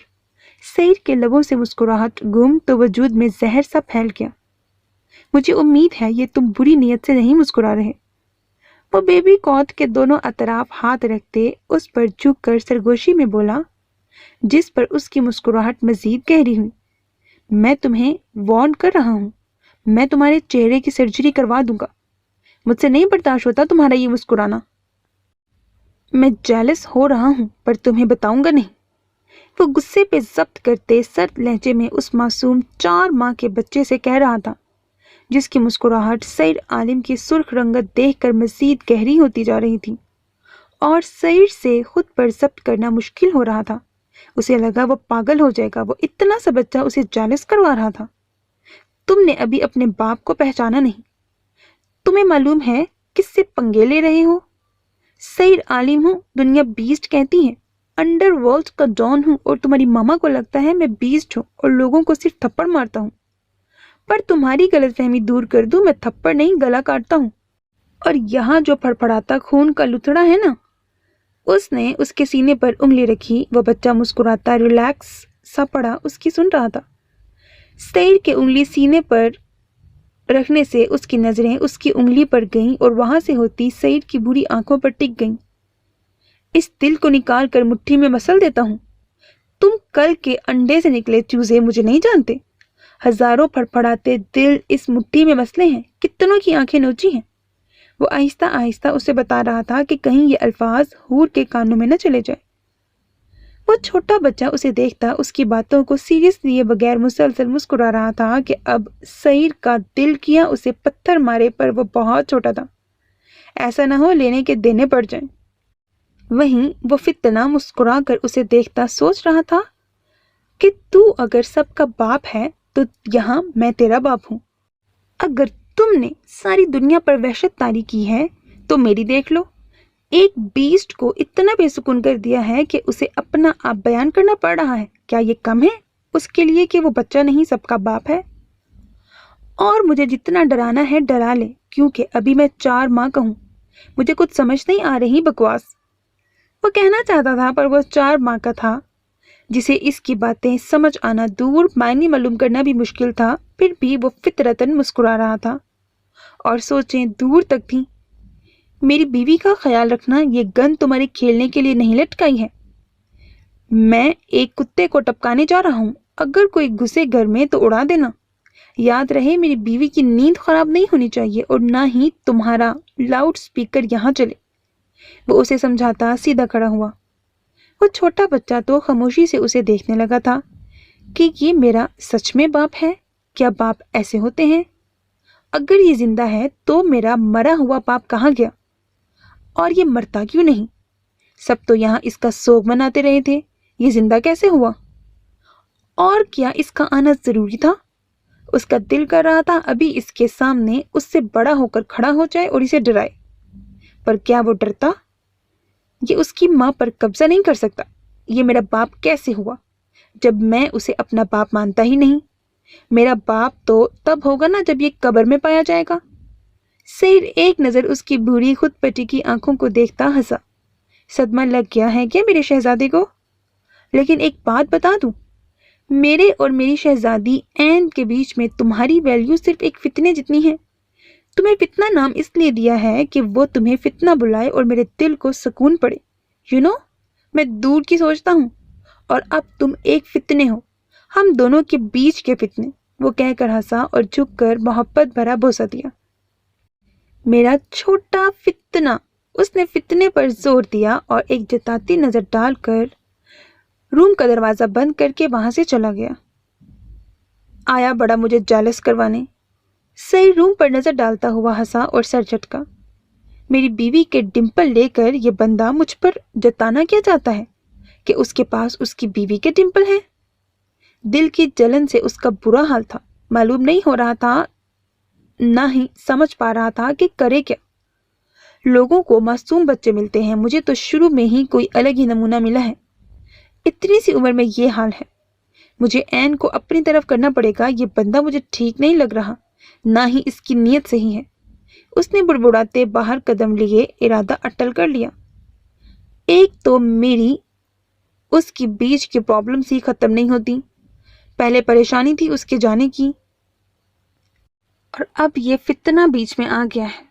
سعید کے لبوں سے مسکراہٹ گم تو وجود میں زہر سا پھیل گیا۔ مجھے امید ہے یہ تم بری نیت سے نہیں مسکرا رہے۔ وہ بیبی کاٹ کے دونوں اطراف ہاتھ رکھتے اس پر جھک کر سرگوشی میں بولا، جس پر اس کی مسکراہٹ مزید گہری ہوئی، میں تمہیں وارن کر رہا ہوں، میں تمہارے چہرے کی سرجری کروا دوں گا، مجھ سے نہیں برداشت ہوتا تمہارا یہ مسکرانا۔ میں جیلس ہو رہا ہوں پر تمہیں بتاؤں گا نہیں۔ وہ غصے پہ ضبط کرتے سرد لہجے میں اس معصوم 4 ماہ کے بچے سے کہہ رہا تھا، جس کی مسکراہٹ سعید عالم کی سرخ رنگت دیکھ کر مزید گہری ہوتی جا رہی تھی اور سعید سے خود پر ضبط کرنا مشکل ہو رہا تھا۔ اسے لگا وہ پاگل ہو جائے گا، وہ اتنا سا بچہ اسے جالس کروا رہا تھا۔ تم نے ابھی اپنے باپ کو پہچانا نہیں، تمہیں معلوم ہے کس سے پنگے لے رہے ہو؟ سعید عالم ہوں، دنیا بیسٹ کہتی ہے، انڈر ورلڈ کا ڈان ہوں، اور تمہاری ماما کو لگتا ہے میں بیسٹ ہوں اور لوگوں کو صرف تھپڑ مارتا ہوں، پر تمہاری غلط فہمی دور کر دوں، میں تھپڑ نہیں گلا کاٹتا ہوں، اور یہاں جو پھڑپھڑاتا خون کا لتڑا ہے نا۔ اس نے اس کے سینے پر انگلی رکھی، وہ بچہ مسکراتا ریلیکس سا پڑا اس کی سن رہا تھا۔ سعید کے انگلی سینے پر رکھنے سے اس کی نظریں اس کی انگلی پر گئیں اور وہاں سے ہوتی سعید کی بری آنکھوں پر ٹک گئیں۔ اس دل کو نکال کر مٹھی میں مسل دیتا ہوں۔ تم کل کے انڈے سے نکلے چوزے مجھے نہیں جانتے، ہزاروں پھڑپھڑاتے دل اس مٹھی میں مسلے ہیں، کتنوں کی آنکھیں نوچی ہیں، وہ آہستہ آہستہ اسے بتا رہا تھا کہ کہیں یہ الفاظ حور کے کانوں میں نہ چلے جائے۔ وہ چھوٹا بچہ اسے دیکھتا اس کی باتوں کو سیریس لیے بغیر مسلسل مسکرا رہا تھا کہ اب سعید کا دل کیا اسے پتھر مارے، پر وہ بہت چھوٹا تھا، ایسا نہ ہو لینے کے دینے پڑ جائیں۔ وہیں وہ فتنہ مسکرا کر اسے دیکھتا سوچ رہا تھا کہ تو اگر سب کا باپ ہے تو یہاں میں تیرا باپ ہوں۔ اگر تم نے ساری دنیا پر وحشت طاری کی ہے تو میری دیکھ لو۔ ایک بیسٹ کو اتنا بے سکون کر دیا ہے کہ اسے اپنا آپ بیان کرنا پڑ رہا ہے۔ کیا یہ کم ہے اس کے لیے کہ وہ بچہ نہیں سب کا باپ ہے؟ اور مجھے جتنا ڈرانا ہے ڈرا لے، کیونکہ ابھی میں 4 ماہ کا ہوں۔ مجھے کچھ سمجھ نہیں آ رہی بکواس۔ وہ کہنا چاہتا تھا پر وہ 4 ماہ کا تھا، جسے اس کی باتیں سمجھ آنا دور، معنی معلوم کرنا بھی مشکل تھا، پھر بھی وہ فطرتاً مسکرا رہا تھا اور سوچیں دور تک تھیں۔ میری بیوی کا خیال رکھنا، یہ گن تمہارے کھیلنے کے لیے نہیں لٹکائی ہے۔ میں ایک کتے کو ٹپکانے جا رہا ہوں، اگر کوئی گھسے گھر میں تو اڑا دینا۔ یاد رہے میری بیوی کی نیند خراب نہیں ہونی چاہیے اور نہ ہی تمہارا لاؤڈ سپیکر یہاں چلے۔ وہ اسے سمجھاتا سیدھا کھڑا ہوا۔ وہ چھوٹا بچہ تو خاموشی سے اسے دیکھنے لگا تھا کہ یہ میرا سچ میں باپ ہے؟ کیا باپ ایسے ہوتے ہیں؟ اگر یہ زندہ ہے تو میرا مرا ہوا باپ کہاں گیا؟ اور یہ مرتا کیوں نہیں؟ سب تو یہاں اس کا سوگ مناتے رہے تھے، یہ زندہ کیسے ہوا؟ اور کیا اس کا آنا ضروری تھا؟ اس کا دل کر رہا تھا ابھی اس کے سامنے اس سے بڑا ہو کر کھڑا ہو جائے اور اسے ڈرائے، پر کیا وہ ڈرتا؟ یہ اس کی ماں پر قبضہ نہیں کر سکتا۔ یہ میرا باپ کیسے ہوا جب میں اسے اپنا باپ مانتا ہی نہیں؟ میرا باپ تو تب ہوگا نا جب یہ قبر میں پایا جائے گا۔ سعید ایک نظر اس کی بھوری خود پٹی کی آنکھوں کو دیکھتا ہنسا۔ صدمہ لگ گیا ہے کیا میرے شہزادے کو؟ لیکن ایک بات بتا دوں، میرے اور میری شہزادی این کے بیچ میں تمہاری ویلیو صرف ایک فتنے جتنی ہے۔ تمہیں فتنہ نام اس لیے دیا ہے کہ وہ تمہیں فتنہ بلائے اور میرے دل کو سکون پڑے۔ میں دور کی سوچتا ہوں اور اب تم ایک فتنے ہو، ہم دونوں کے بیچ کے فتنے۔ وہ کہہ کر ہنسا اور جھک کر محبت بھرا بوسہ دیا۔ میرا چھوٹا فتنہ، اس نے فتنے پر زور دیا اور ایک جتاتی نظر ڈال کر روم کا دروازہ بند کر کے وہاں سے چلا گیا۔ آیا بڑا مجھے جالس کروانے۔ سعید روم پر نظر ڈالتا ہوا ہنسا اور سر جھٹکا۔ میری بیوی کے ڈمپل لے کر یہ بندہ مجھ پر جتانا کیا چاہتا ہے کہ اس کے پاس اس کی بیوی کے ڈمپل ہیں؟ دل کی جلن سے اس کا برا حال تھا، معلوم نہیں ہو رہا تھا، نہ ہی سمجھ پا رہا تھا کہ کرے کیا۔ لوگوں کو معصوم بچے ملتے ہیں، مجھے تو شروع میں ہی کوئی الگ ہی نمونہ ملا ہے۔ اتنی سی عمر میں یہ حال ہے۔ مجھے این کو اپنی طرف کرنا پڑے گا۔ یہ بندہ مجھے ٹھیک نہیں لگ رہا، نہ ہی اس کی نیت صحیح ہے۔ اس نے بڑبڑاتے باہر قدم لیے، ارادہ اٹل کر لیا۔ ایک تو میری اس کی بیچ کی پرابلمز ہی ختم نہیں ہوتی، پہلے پریشانی تھی اس کے جانے کی، اور اب یہ فتنہ بیچ میں آ گیا ہے۔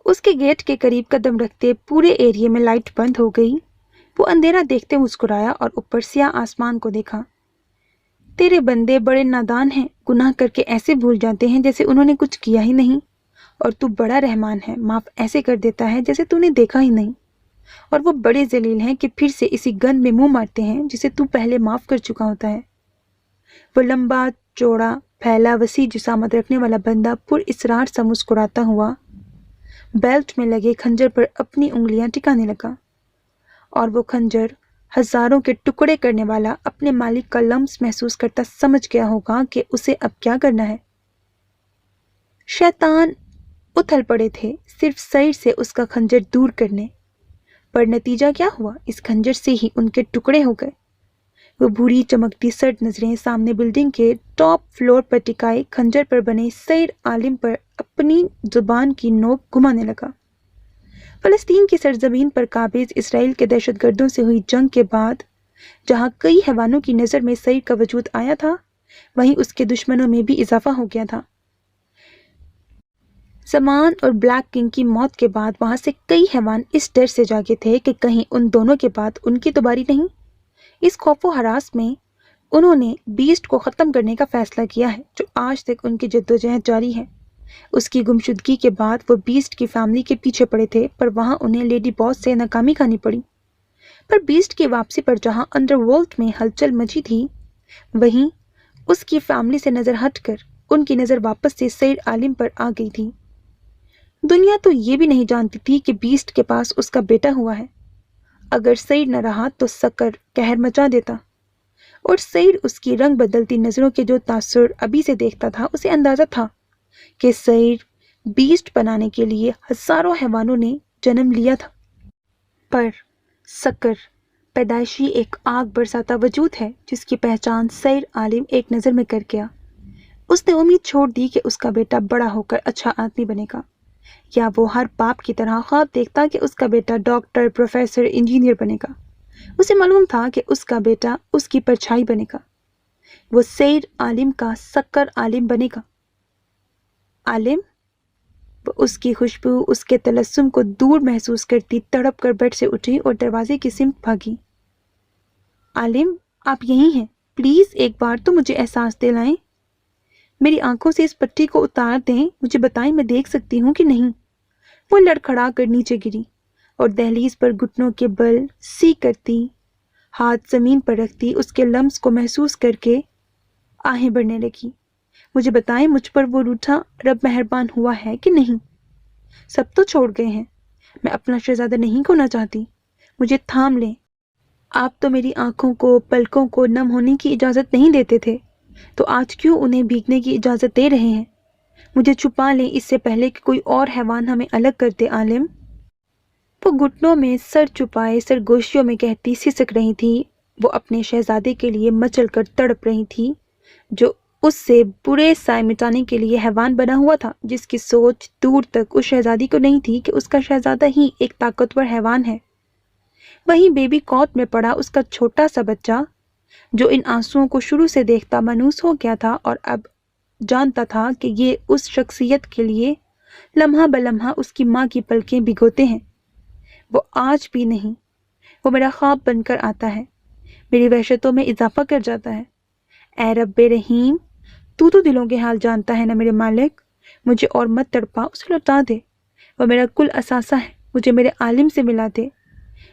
اس کے گیٹ کے قریب قدم رکھتے پورے ایریے میں لائٹ بند ہو گئی۔ وہ اندھیرا دیکھتے مسکرایا اور اوپر سیاہ آسمان کو دیکھا۔ تیرے بندے بڑے نادان ہیں، گناہ کر کے ایسے بھول جاتے ہیں جیسے انہوں نے کچھ کیا ہی نہیں، اور تو بڑا رحمان ہے، معاف ایسے کر دیتا ہے جیسے تو نے دیکھا ہی نہیں۔ اور وہ بڑے ذلیل ہیں کہ پھر سے اسی گند میں منہ مارتے ہیں جسے تو پہلے معاف کر چکا ہوتا ہے۔ وہ لمبا چوڑا پھیلا وسیع جسامت رکھنے والا بندہ پر اسرار سا مسکراتا ہوا بیلٹ میں لگے خنجر پر اپنی انگلیاں ٹکانے لگا، اور وہ خنجر ہزاروں کے ٹکڑے کرنے والا اپنے مالک کا لمس محسوس کرتا سمجھ گیا ہوگا کہ اسے اب کیا کرنا ہے۔ شیطان اتھل پڑے تھے صرف سعید سے اس کا خنجر دور کرنے، پر نتیجہ کیا ہوا؟ اس خنجر سے ہی ان کے ٹکڑے ہو گئے۔ وہ بھوری چمکتی سرد نظریں سامنے بلڈنگ کے ٹاپ فلور پر ٹکائے خنجر پر بنے سعید عالم پر اپنی زبان کی نوک گھمانے لگا۔ فلسطین کی سرزمین پر قابض اسرائیل کے دہشت گردوں سے ہوئی جنگ کے بعد جہاں کئی حیوانوں کی نظر میں سعید کا وجود آیا تھا، وہیں اس کے دشمنوں میں بھی اضافہ ہو گیا تھا۔ زمان اور بلیک کنگ کی موت کے بعد وہاں سے کئی حیوان اس ڈر سے جاگے تھے کہ کہیں ان دونوں کے بعد ان کی تو باری نہیں۔ اس خوف و ہراس میں انہوں نے بیسٹ کو ختم کرنے کا فیصلہ کیا ہے، جو آج تک ان کی جدوجہد جاری ہے۔ اس کی گمشدگی کے بعد وہ بیسٹ کی فیملی کے پیچھے پڑے تھے، پر وہاں انہیں لیڈی باس سے ناکامی کھانی پڑی۔ پر بیسٹ کی واپسی پر جہاں انڈر ورلڈ میں ہلچل مچی تھی، وہیں اس کی فیملی سے نظر ہٹ کر ان کی نظر واپس سے سعید عالم پر آ گئی تھی۔ دنیا تو یہ بھی نہیں جانتی تھی کہ بیسٹ کے پاس اس کا بیٹا ہوا ہے۔ اگر سعید نہ رہا تو سکر قہر مچا دیتا، اور سعید اس کی رنگ بدلتی نظروں کے جو تاثر ابھی سے دیکھتا تھا، اسے اندازہ تھا کہ سعید بیسٹ بنانے کے لیے ہزاروں حیوانوں نے جنم لیا تھا، پر سکر پیدائشی ایک آگ برساتا وجود ہے جس کی پہچان سعید عالم ایک نظر میں کر گیا۔ اس نے امید چھوڑ دی کہ اس کا بیٹا بڑا ہو کر اچھا آدمی بنے گا، یا وہ ہر باپ کی طرح خواب دیکھتا کہ اس کا بیٹا ڈاکٹر، پروفیسر، انجینئر بنے گا۔ اسے معلوم تھا کہ اس کا بیٹا اس کی پرچھائی بنے گا، وہ سعید عالم کا سکر عالم بنے گا۔ عالم؟ وہ اس کی خوشبو، اس کے تلسم کو دور محسوس کرتی تڑپ کر بیڈ سے اٹھی اور دروازے کی سمت بھاگی۔ عالم، آپ یہیں ہیں؟ پلیز ایک بار تو مجھے احساس دلائیں۔ میری آنکھوں سے اس پٹی کو اتار دیں، مجھے بتائیں میں دیکھ سکتی ہوں کہ نہیں۔ وہ لڑکھڑا کر نیچے گری اور دہلیز پر گھٹنوں کے بل سی کرتی، ہاتھ زمین پر رکھتی، اس کے لمس کو محسوس کر کے آہیں بڑھنے لگی۔ مجھے بتائیں مجھ پر وہ روٹھا رب مہربان ہوا ہے کہ نہیں؟ سب تو چھوڑ گئے ہیں، میں اپنا شہزادہ نہیں کھونا چاہتی، مجھے تھام لیں۔ آپ تو میری آنکھوں کو، پلکوں کو نم ہونے کی اجازت نہیں دیتے تھے، تو آج کیوں انہیں بھیگنے کی اجازت دے رہے ہیں؟ مجھے چھپا لیں اس سے پہلے کہ کوئی اور حیوان ہمیں الگ کر دے۔ عالم، وہ گھٹنوں میں سر چھپائے سرگوشیوں میں کہتی سسک رہی تھی۔ وہ اپنے شہزادے کے لیے مچل کر تڑپ رہی تھی، جو اس سے برے سائے مٹانے کے لیے حیوان بنا ہوا تھا، جس کی سوچ دور تک اس شہزادی کو نہیں تھی کہ اس کا شہزادہ ہی ایک طاقتور حیوان ہے۔ وہیں بیبی کوٹ میں پڑا اس کا چھوٹا سا بچہ، جو ان آنسوؤں کو شروع سے دیکھتا مانوس ہو گیا تھا اور اب جانتا تھا کہ یہ اس شخصیت کے لیے لمحہ بلمحہ اس کی ماں کی پلکیں بھگوتے ہیں۔ وہ آج بھی نہیں، وہ میرا خواب بن کر آتا ہے، میری وحشتوں میں اضافہ کر جاتا ہے۔ اے رب رحیم، تو دلوں کے حال جانتا ہے نا میرے مالک، مجھے اور مت تڑپا، اسے لوٹا دے۔ وہ میرا کل اثاثہ ہے، مجھے میرے عالم سے ملا دے۔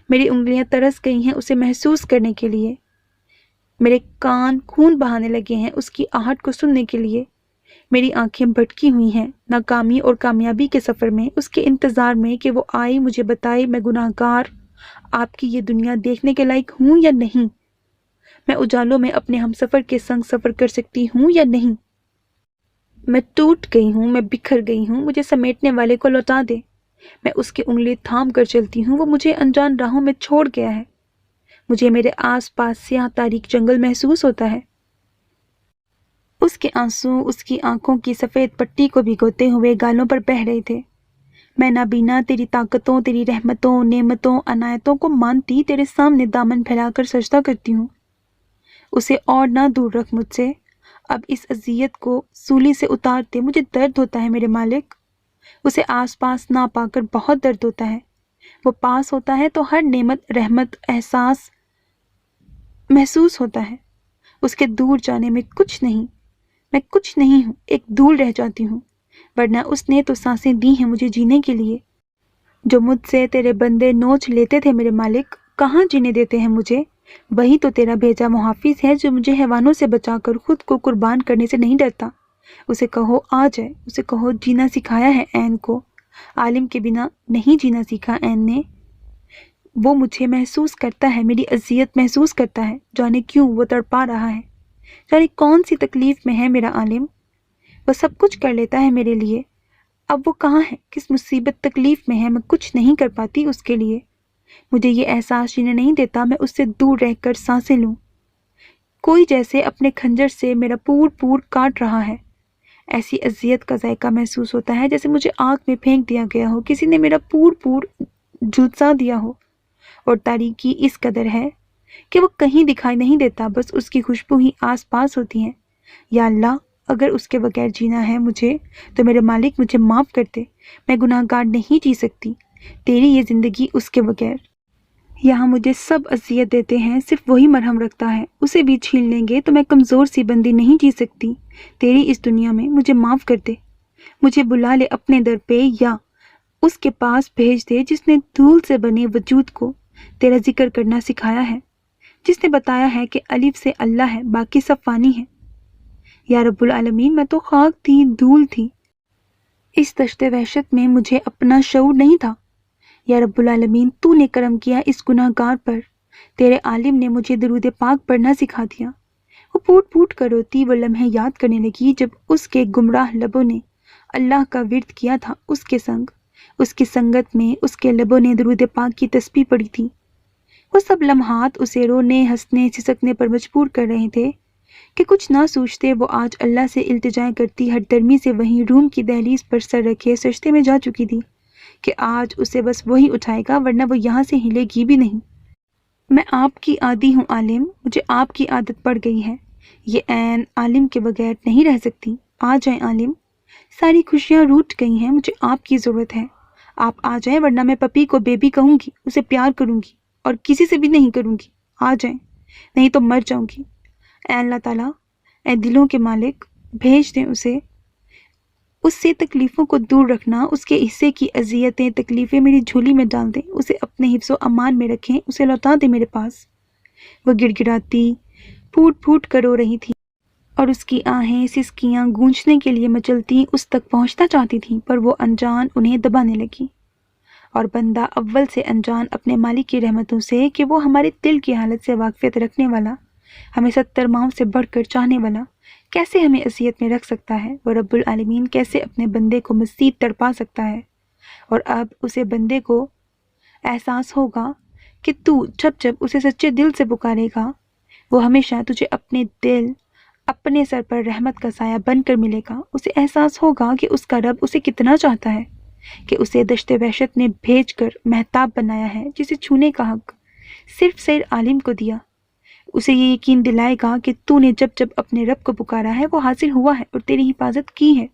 میری انگلیاں ترس گئی ہیں اسے محسوس کرنے کے لیے، میرے کان خون بہانے لگے ہیں اس کی آہٹ کو سننے کے لیے، میری آنکھیں بھٹکی ہوئی ہیں ناکامی اور کامیابی کے سفر میں، اس کے انتظار میں کہ وہ آئی مجھے بتائے میں گناہ گار آپ کی یہ دنیا دیکھنے کے لائق ہوں یا نہیں، میں اجالوں میں اپنے ہم سفر کے سنگ سفر کر سکتی ہوں یا نہیں۔ میں ٹوٹ گئی ہوں، میں بکھر گئی ہوں، مجھے سمیٹنے والے کو لوٹا دے۔ میں اس کی انگلی تھام کر چلتی ہوں، وہ مجھے انجان راہوں میں چھوڑ گیا ہے، مجھے میرے آس پاس سیاہ تاریک جنگل محسوس ہوتا ہے۔ اس کے آنسو اس کی آنکھوں کی سفید پٹی کو بھگوتے ہوئے گالوں پر بہہ رہے تھے۔ میں نابینا تیری طاقتوں، تیری رحمتوں، نعمتوں، عنایتوں کو مانتی تیرے سامنے دامن پھیلا کر سجدہ کرتی ہوں۔ اسے اور نہ دور رکھ مجھ سے، اب اس اذیت کو سولی سے اتارتے مجھے درد ہوتا ہے میرے مالک۔ اسے آس پاس نہ پا کر بہت درد ہوتا ہے، وہ پاس ہوتا ہے تو ہر نعمت، رحمت، احساس محسوس ہوتا ہے، اس کے دور جانے میں کچھ نہیں، میں کچھ نہیں ہوں، ایک دھول رہ جاتی ہوں، ورنہ اس نے تو سانسیں دی ہیں مجھے جینے کے لیے، جو مجھ سے تیرے بندے نوچ لیتے تھے میرے مالک، کہاں جینے دیتے ہیں مجھے؟ وہی تو تیرا بھیجا محافظ ہے جو مجھے حیوانوں سے بچا کر خود کو قربان کرنے سے نہیں ڈرتا۔ اسے کہو آ جائے، اسے کہو جینا سکھایا ہے عین کو، عالم کے بنا نہیں جینا سیکھا عین نے۔ وہ مجھے محسوس کرتا ہے، میری اذیت محسوس کرتا ہے، جانے کیوں وہ تڑپا رہا ہے، جانے کون سی تکلیف میں ہے میرا عالم۔ وہ سب کچھ کر لیتا ہے میرے لیے، اب وہ کہاں ہے، کس مصیبت تکلیف میں ہے، میں کچھ نہیں کر پاتی اس کے لیے۔ مجھے یہ احساس جینے نہیں دیتا میں اس سے دور رہ کر سانسیں لوں، کوئی جیسے اپنے کھنجر سے میرا پور پور کاٹ رہا ہے۔ ایسی اذیت کا ذائقہ محسوس ہوتا ہے جیسے مجھے آگ میں پھینک دیا گیا ہو، کسی نے میرا پور پور جھلسا دیا ہو، اور تاریکی اس قدر ہے کہ وہ کہیں دکھائی نہیں دیتا، بس اس کی خوشبو ہی آس پاس ہوتی ہے۔ یا اللہ، اگر اس کے بغیر جینا ہے مجھے تو میرے مالک مجھے معاف کر دے، میں گناہ گار نہیں جی سکتی تیری یہ زندگی اس کے بغیر۔ یہاں مجھے سب اذیت دیتے ہیں، صرف وہی مرہم رکھتا ہے، اسے بھی چھین لیں گے تو میں کمزور سی بندی نہیں جی سکتی تیری اس دنیا میں، مجھے معاف کر دے۔ مجھے بلا لے اپنے در پہ یا اس کے پاس بھیج دے جس نے دھول سے بنے وجود کو تیرا ذکر کرنا سکھایا ہے، جس نے بتایا ہے کہ الف سے اللہ ہے، باقی سب فانی ہے۔ یا رب العالمین، میں تو خاک تھی، دھول تھی، اس دشت وحشت میں مجھے اپنا شعور نہیں تھا۔ یا رب العالمین، تو نے کرم کیا اس گناہ گار پر، تیرے عالم نے مجھے درود پاک پڑھنا سکھا دیا۔ وہ پھوٹ پھوٹ کر روتی وہ لمحے یاد کرنے لگی جب اس کے گمراہ لبوں نے اللہ کا ورد کیا تھا، اس کے سنگ، اس کی سنگت میں اس کے لبوں نے درود پاک کی تسبیح پڑھی تھی۔ وہ سب لمحات اسے رونے، ہنسنے، سسکنے پر مجبور کر رہے تھے کہ کچھ نہ سوچتے وہ آج اللہ سے التجائیں کرتی ہر درمی سے وہیں روم کی دہلیز پر سر رکھے سجدے میں جا چکی تھی کہ آج اسے بس وہی اٹھائے گا، ورنہ وہ یہاں سے ہلے گی بھی نہیں۔ میں آپ کی عادی ہوں عالم، مجھے آپ کی عادت پڑ گئی ہے، یہ عین عالم کے بغیر نہیں رہ سکتی۔ آ جائیں عالم، ساری خوشیاں روٹ گئی ہیں، مجھے آپ کی ضرورت ہے، آپ آ جائیں ورنہ میں پپی کو بیبی کہوں گی، اسے پیار کروں گی اور کسی سے بھی نہیں کروں گی۔ آ جائیں، نہیں تو مر جاؤں گی۔ اے اللہ تعالیٰ، اے دلوں کے مالک، بھیج دیں اسے، اس سے تکلیفوں کو دور رکھنا، اس کے حصے کی اذیتیں تکلیفیں میری جھولی میں ڈال دیں، اسے اپنے حفظ و امان میں رکھیں، اسے لوٹا دیں میرے پاس۔ وہ گڑ گڑاتی پھوٹ پھوٹ کر رو رہی تھی اور اس کی آہیں سسکیاں گونجنے کے لیے مچلتی اس تک پہنچنا چاہتی تھیں، پر وہ انجان انہیں دبانے لگی۔ اور بندہ اول سے انجان اپنے مالک کی رحمتوں سے کہ وہ ہمارے دل کی حالت سے واقفیت رکھنے والا، ہمیں 70 ماؤں سے بڑھ کر چاہنے والا، کیسے ہمیں اذیت میں رکھ سکتا ہے؟ وہ رب العالمین کیسے اپنے بندے کو مزید تڑپا سکتا ہے؟ اور اب اسے بندے کو احساس ہوگا کہ تو جب جب اسے سچے دل سے پکارے گا وہ ہمیشہ تجھے اپنے دل، اپنے سر پر رحمت کا سایہ بن کر ملے گا۔ اسے احساس ہوگا کہ اس کا رب اسے کتنا چاہتا ہے، کہ اسے دشت وحشت نے بھیج کر مہتاب بنایا ہے جسے چھونے کا حق صرف سیر عالم کو دیا۔ اسے یہ یقین دلائے گا کہ تو نے جب جب اپنے رب کو پکارا ہے وہ حاضر ہوا ہے اور تیری حفاظت کی ہے۔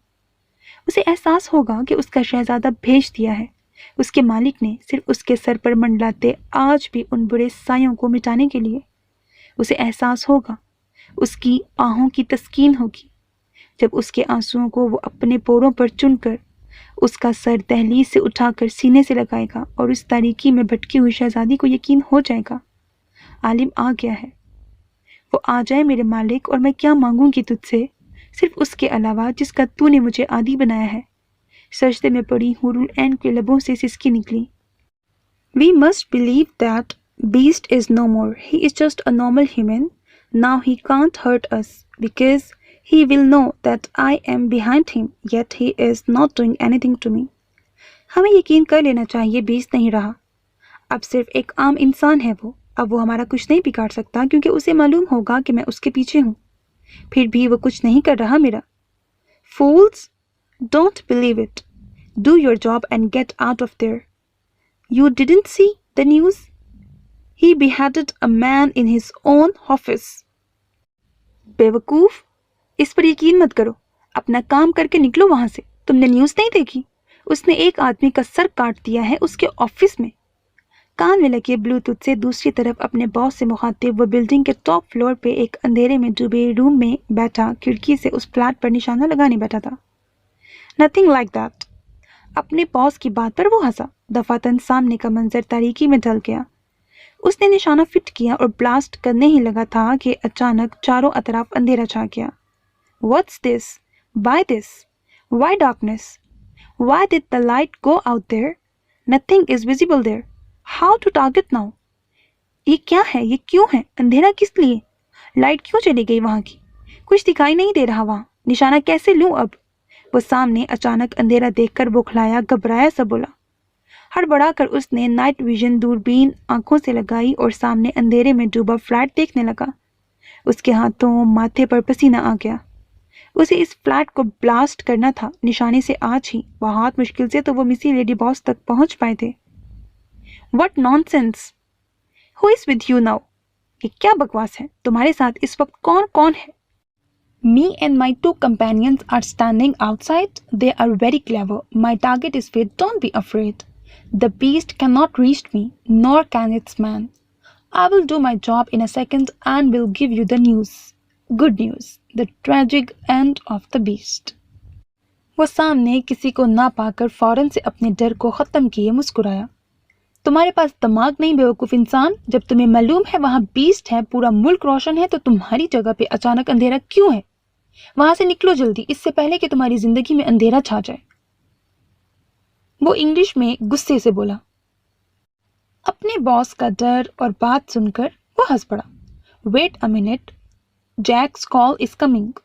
اسے احساس ہوگا کہ اس کا شہزادہ بھیج دیا ہے، اس کے مالک نے صرف اس کے سر پر منڈلاتے آج بھی ان برے سایوں کو مٹانے کے لیے۔ اسے احساس ہوگا، اس کی آہوں کی تسکین ہوگی جب اس کے آنسوؤں کو وہ اپنے پوروں پر چن کر اس کا سر دہلیز سے اٹھا کر سینے سے لگائے گا اور اس تاریکی میں بھٹکی ہوئی شہزادی کو یقین ہو جائے گا عالم آ گیا ہے۔ وہ آ جائے میرے مالک، اور میں کیا مانگوں گی تجھ سے صرف اس کے علاوہ جس کا تو نے مجھے عادی بنایا ہے۔ سجدے میں پڑی حور العین کے لبوں سے سسکی نکلی۔ We must believe that beast is no more. He is just a normal human. Now he can't hurt us because he will know that I am behind him, yet he is not doing anything to me. ہمیں یقین کر لینا چاہیے best نہیں رہا، اب صرف ایک عام انسان ہے وہ، اب وہ ہمارا کچھ نہیں بگاڑ سکتا کیونکہ اسے معلوم ہوگا کہ میں اس کے پیچھے ہوں۔ پھر بھی وہ کچھ نہیں کر رہا میرا۔ Fools, don't believe it. Do your job and get out of there. You didn't see the news? He beheaded a man in his own office. بیوقوف، اس پر یقین مت کرو، اپنا کام کر کے نکلو وہاں سے۔ تم نے نیوز نہیں دیکھی؟ اس نے ایک آدمی کا سر کاٹ دیا ہے اس کے آفس میں۔ کان میں لگے بلوٹوتھ سے دوسری طرف اپنے باس سے مخاطب وہ بلڈنگ کے ٹاپ فلور پہ ایک اندھیرے میں ڈوبے روم میں بیٹھا کھڑکی سے اس فلیٹ پر نشانہ لگانے بیٹھا تھا۔ Nothing like that. اپنے باس کی بات پر وہ ہنسا۔ دفعتاً سامنے کا منظر تاریکی میں ڈھل گیا۔ اس نے نشانہ فٹ کیا اور بلاسٹ کرنے ہی لگا تھا کہ اچانک چاروں اطراف اندھیرا چھا گیا۔ What's this? Why this? Why darkness? Why did the light go out there? Nothing is visible there. How to target now? یہ کیا ہے؟ یہ کیوں ہے؟ اندھیرا کس لیے؟ لائٹ کیوں چلی گئی وہاں کی؟ کچھ دکھائی نہیں دے رہا وہاں، نشانہ کیسے لوں اب؟ وہ سامنے اچانک اندھیرا دیکھ کر بوکھلایا، گھبرایا سا بولا۔ ہڑبڑا کر اس نے نائٹ ویژن دوربین آنکھوں سے لگائی اور سامنے اندھیرے میں ڈوبا فلیٹ دیکھنے لگا۔ اس کے ہاتھوں ماتھے پر پسینہ آ گیا۔ اسے اس فلیٹ کو بلاسٹ کرنا تھا نشانے سے آج ہی، بہت مشکل سے تو وہ مسی لیڈی باس تک پہنچ پائے تھے۔ What nonsense! Who is with you now? یہ کیا بکواس ہے؟ تمہارے ساتھ اس وقت کون کون ہے؟ Me and my 2 companions are standing outside. They are very clever. My target is fit. Don't be afraid. The beast cannot reach me, nor can its man. I will do my job in a second and will give you the news. Good news. The tragic end of the beast. وہ سامنے کسی کو نہ پا کر فوراً سے اپنے ڈر کو ختم کیے مسکرایا۔ تمہارے پاس دماغ نہیں بیوقوف انسان؟ جب تمہیں معلوم ہے وہاں بیسٹ ہے، پورا ملک روشن ہے، تو تمہاری جگہ پہ اچانک اندھیرا کیوں ہے؟ وہاں سے نکلو جلدی، اس سے پہلے کہ تمہاری زندگی میں اندھیرا چھا جائے۔ وہ انگلش میں غصے سے بولا۔ اپنے باس کا ڈر اور بات سن کر وہ ہنس پڑا۔ Wait a minute, Jack's call is coming,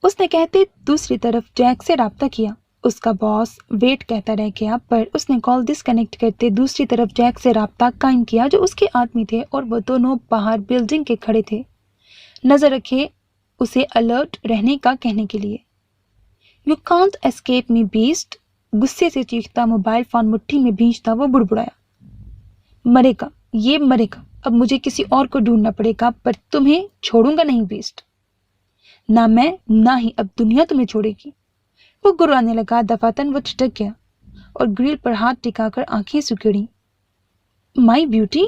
اس نے کہتے دوسری طرف جیک سے رابطہ کیا۔ اس کا باس ویٹ کہتا رہ گیا، پر اس نے کال ڈسکنیکٹ کرتے دوسری طرف جیک سے رابطہ قائم کیا جو اس کے آدمی تھے، اور وہ دونوں باہر بلڈنگ کے کھڑے تھے، نظر رکھے اسے الرٹ رہنے کا کہنے کے لیے۔ You can't escape me best, غصے سے چیختا موبائل فون مٹھی میں بھینچتا وہ بڑبڑایا۔ مرے گا، یہ مرے گا، اب مجھے کسی اور کو ڈھونڈنا پڑے گا، پر تمہیں چھوڑوں گا نہیں بیسٹ، نہ میں نہ ہی اب دنیا تمہیں چھوڑے گی۔ وہ گرانے لگا، دفعتاً وہ ٹھٹک گیا اور گرل پر ہاتھ ٹکا کر آنکھیں سکیڑی۔ مائی بیوٹی،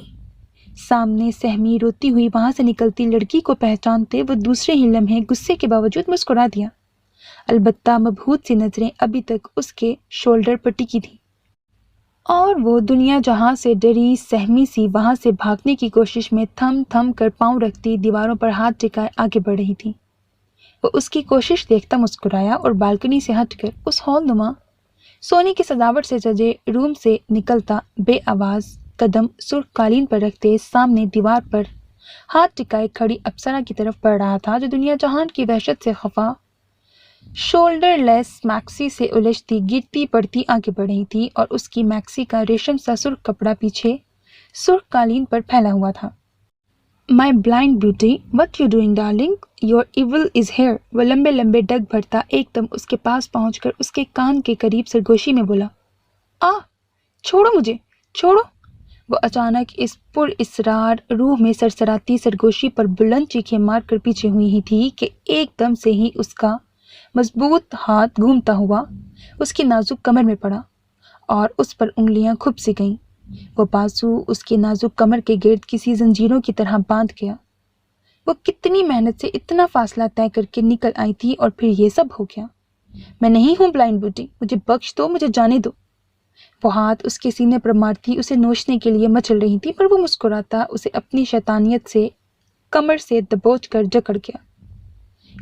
سامنے سہمی روتی ہوئی وہاں سے نکلتی لڑکی کو پہچانتے وہ دوسرے ہی لمحے غصے کے باوجود مسکرا دیا، البتہ مبہوت سی نظریں ابھی تک اس کے شولڈر پر ٹکی تھی، اور وہ دنیا جہاں سے ڈری سہمی سی وہاں سے بھاگنے کی کوشش میں تھم تھم کر پاؤں رکھتی دیواروں پر ہاتھ ٹکائے آگے بڑھ رہی تھی۔ وہ اس کی کوشش دیکھتا مسکرایا اور بالکنی سے ہٹ کر اس ہال نما سونے کی سجاوٹ سے سجے روم سے نکلتا بے آواز قدم سرخ قالین پر رکھتے سامنے دیوار پر ہاتھ ٹکائے کھڑی اپسرا کی طرف بڑھ رہا تھا، جو دنیا جہان کی وحشت سے خفا شولڈر لیس میکسی سے الجھتی گرتی پڑتی آگے بڑھ رہی تھی، اور اس کی میکسی کا ریشم سا سرخ کپڑا پیچھے سرخ قالین پر پھیلا ہوا تھا۔ My blind beauty, what you doing darling, your evil is here, وہ لمبے لمبے ڈگ بھرتا ایک دم اس کے پاس پہنچ کر اس کے کان کے قریب سرگوشی میں بولا۔ چھوڑو مجھے، چھوڑو۔ وہ اچانک اس پر اسرار روح میں سرسراتی سرگوشی پر بلند چیخیں مار کر پیچھے ہوئی ہی تھی کہ ایک دم سے ہی اس کا مضبوط ہاتھ گھومتا ہوا اس کی نازک کمر میں پڑا اور اس پر انگلیاں کھپ سی گئیں۔ وہ بازو اس کی نازک کمر کے گرد کسی زنجیروں کی طرح باندھ گیا۔ وہ کتنی محنت سے اتنا فاصلہ طے کر کے نکل آئی تھی، اور پھر یہ سب ہو گیا۔ میں نہیں ہوں بلائنڈ بیوٹی، مجھے بخش دو، مجھے جانے دو۔ وہ ہاتھ اس کے سینے پر مارتی اسے نوچنے کے لیے مچل رہی تھی، پر وہ مسکراتا اسے اپنی شیطانیت سے کمر سے دبوچ کر جکڑ گیا۔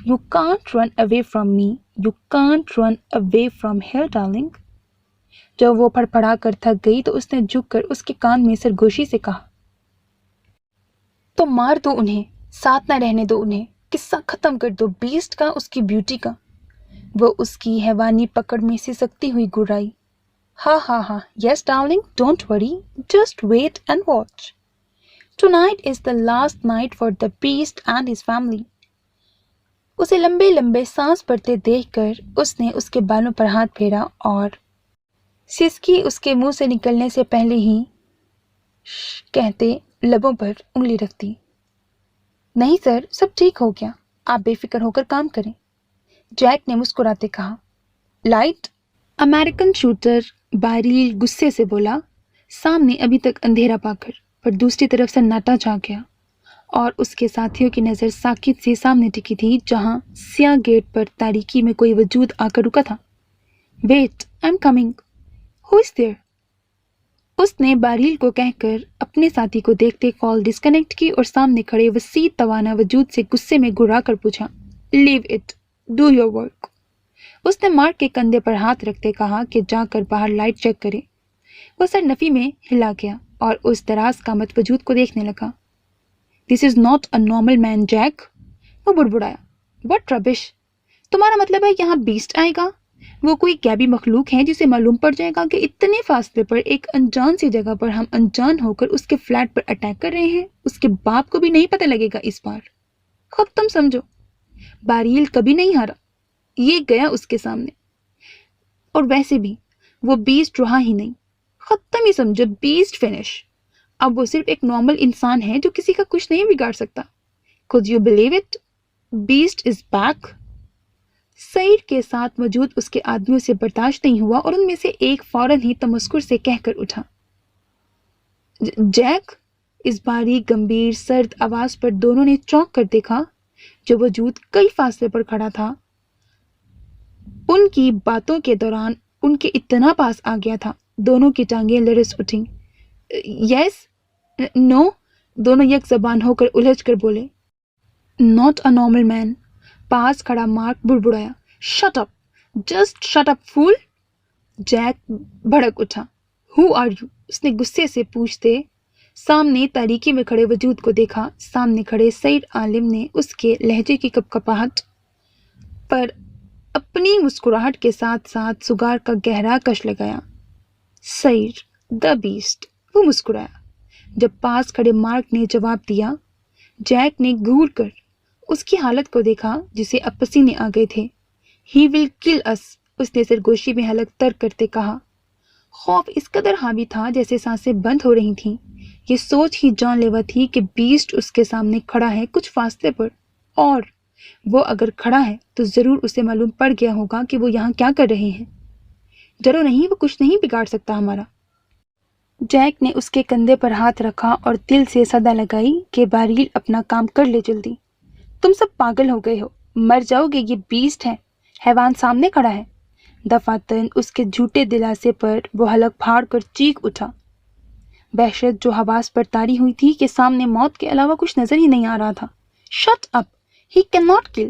You can't run away from me, you can't run away from here darling. جب وہ پھڑپڑا کر تھک گئی تو اس نے جھک کر اس کے کان میں سرگوشی سے کہا، تو مار دو انہیں، ساتھ نہ رہنے دو انہیں، قصہ ختم کر دو بیسٹ کا، اس کی بیوٹی کا۔ وہ اس کی حیوانی پکڑ میں سسکتی ہوئی گرائی۔ ہاں، yes darling, don't worry, just wait and watch. Tonight is the last night for the beast and his family. اسے لمبے لمبے سانس بھرتے دیکھ کر اس نے اس کے بالوں پر ہاتھ پھیرا اور سسکی اس کے منہ سے نکلنے سے پہلے ہی کہتے لبوں پر انگلی رکھ دی۔ نہیں سر، سب ٹھیک ہو گیا، آپ بے فکر ہو کر کام کریں، جیک نے مسکراتے کہا۔ لائٹ؟ امریکن شوٹر باریل غصے سے بولا، سامنے ابھی تک اندھیرا پا کر، پر دوسری طرف سناٹا چھا گیا، اور اس کے ساتھیوں کی نظر ساکت سی سامنے ٹکی تھی جہاں سیاہ گیٹ پر تاریکی میں کوئی وجود آ کر رکا تھا۔ Wait, I am coming, who is there? اس نے باریل کو کہہ کر اپنے ساتھی کو دیکھتے کال ڈسکنیکٹ کی اور سامنے کھڑے وسیع توانا وجود سے غصے میں گرا کر پوچھا، leave it, do your work. اس نے مارک کے کندھے پر ہاتھ رکھتے کہا کہ جا کر باہر لائٹ چیک کرے۔ وہ سر نفی میں ہلا گیا اور اس دراز قامت وجود کو دیکھنے لگا۔ This is not a normal man Jack, وہ بڑبڑایا۔ واٹ ربش، تمہارا مطلب ہے یہاں بیسٹ آئے گا؟ وہ کوئی غیبی مخلوق ہے جسے معلوم پڑ جائے گا کہ اتنے فاصلے پر ایک انجان سی جگہ پر ہم انجان ہو کر اس کے فلیٹ پر اٹیک کر رہے ہیں؟ اس کے باپ کو بھی نہیں پتہ لگے گا اس بار، ختم سمجھو۔ باریل کبھی نہیں ہارا، یہ گیا اس کے سامنے، اور ویسے بھی وہ بیسٹ رہا ہی نہیں، ختم ہی سمجھو، بیسٹ فنش۔ اب وہ صرف ایک نارمل انسان ہے جو کسی کا کچھ نہیں بگاڑ سکتا۔ Could you believe it? Beast is back. سعید کے ساتھ موجود اس کے آدمیوں سے برداشت نہیں ہوا اور ان میں سے ایک فوراً ہی تمسخر سے کہہ کر اٹھا، جیک؟ اس بھاری گمبھیر سرد آواز پر دونوں نے چونک کر دیکھا۔ جو وجود کئی فاصلے پر کھڑا تھا ان کی باتوں کے دوران ان کے اتنا پاس آ گیا تھا، دونوں کی ٹانگیں لرز اٹھیں۔ یس، نو، دونوں یک زبان ہو کر الجھ کر بولے۔ ناٹ اے نارمل مین، پاس کھڑا مارک بڑبڑایا۔ Shut up, just shut up fool! Jack بھڑک اٹھا۔ Who are you? اس نے غصے سے پوچھتے سامنے تاریکی میں کھڑے وجود کو دیکھا۔ سامنے کھڑے سعید عالم نے اس کے لہجے کی کپکپاہٹ پر اپنی مسکراہٹ کے ساتھ ساتھ سگار کا گہرا کش لگایا۔ سعید، دا بیسٹ، وہ مسکرایا۔ جب پاس کھڑے مارک نے جواب دیا، جیک نے گھور کر اس کی حالت کو دیکھا جسے اب پسینے آ گئے تھے۔ ہی ول کل اس، اس نے سرگوشی میں حلق تر کرتے کہا۔ خوف اس قدر حاوی تھا جیسے سانسیں بند ہو رہی تھیں۔ یہ سوچ ہی جان لیوا تھی کہ بیسٹ اس کے سامنے کھڑا ہے کچھ فاصلے پر، اور وہ اگر کھڑا ہے تو ضرور اسے معلوم پڑ گیا ہوگا کہ وہ یہاں کیا کر رہے ہیں۔ ڈرو نہیں، وہ کچھ نہیں بگاڑ سکتا ہمارا۔ جیک نے اس کے کندھے پر ہاتھ رکھا اور دل سے صدا لگائی کہ باریل اپنا کام کر لے جلدی۔ تم سب پاگل ہو گئے ہو، مر جاؤ گے، یہ بیسٹ ہے، حیوان سامنے کھڑا ہے۔ دفعتاً اس کے جھوٹے دلاسے پر وہ حلق پھاڑ کر چیخ اٹھا۔ وحشت جو حواس پر طاری ہوئی تھی کہ سامنے موت کے علاوہ کچھ نظر ہی نہیں آ رہا تھا۔ Shut up, he can not kill.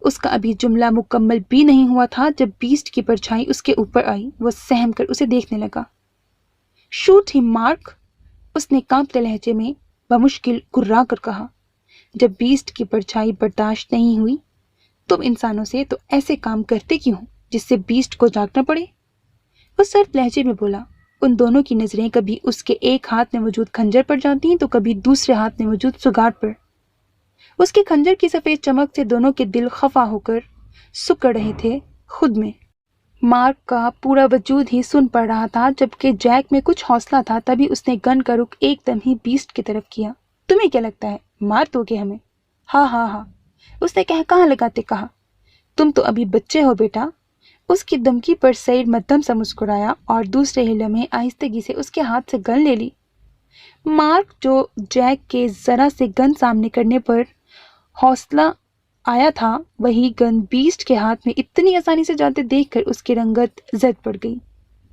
اس کا ابھی جملہ مکمل بھی نہیں ہوا تھا جب بیسٹ کی پرچھائی اس کے اوپر آئی۔ وہ سہم کر اسے دیکھنے لگا۔ شوٹ ہی مارک، اس نے کانپتے لہجے میں بمشکل گرا کر کہا۔ جب بیسٹ کی پرچھائی برداشت نہیں ہوئی، تم انسانوں سے تو ایسے کام کرتے کیوں ہو جس سے بیسٹ کو جاگنا پڑے؟ وہ سرد لہجے میں بولا۔ ان دونوں کی نظریں کبھی اس کے ایک ہاتھ میں موجود خنجر پر جاتی تو کبھی دوسرے ہاتھ میں موجود سگار پر۔ اس کے خنجر کی سفید چمک سے دونوں کے دل خفا ہو کر سکڑ رہے تھے خود میں۔ مارک کا پورا وجود ہی سن پڑ رہا تھا، جبکہ جیک میں کچھ حوصلہ تھا۔ تبھی اس نے گن کا رخ ایک دم ہی بیسٹ کی طرف کیا۔ تمہیں کیا لگتا ہے مار دو گے ہمیں؟ ہاں ہاں ہاں، اس نے کہاں لگاتے کہا۔ تم تو ابھی بچے ہو بیٹا۔ اس کی دھمکی پر سعید مدھم سا مسکرایا اور دوسرے ہی لمحے آہستگی سے اس کے ہاتھ سے گن لے لی۔ مارک جو جیک کے ذرا سے گن سامنے کرنے پر حوصلہ آیا تھا، وہی گن بیسٹ کے ہاتھ میں اتنی آسانی سے جاتے دیکھ کر اس کی رنگت زد پڑ گئی۔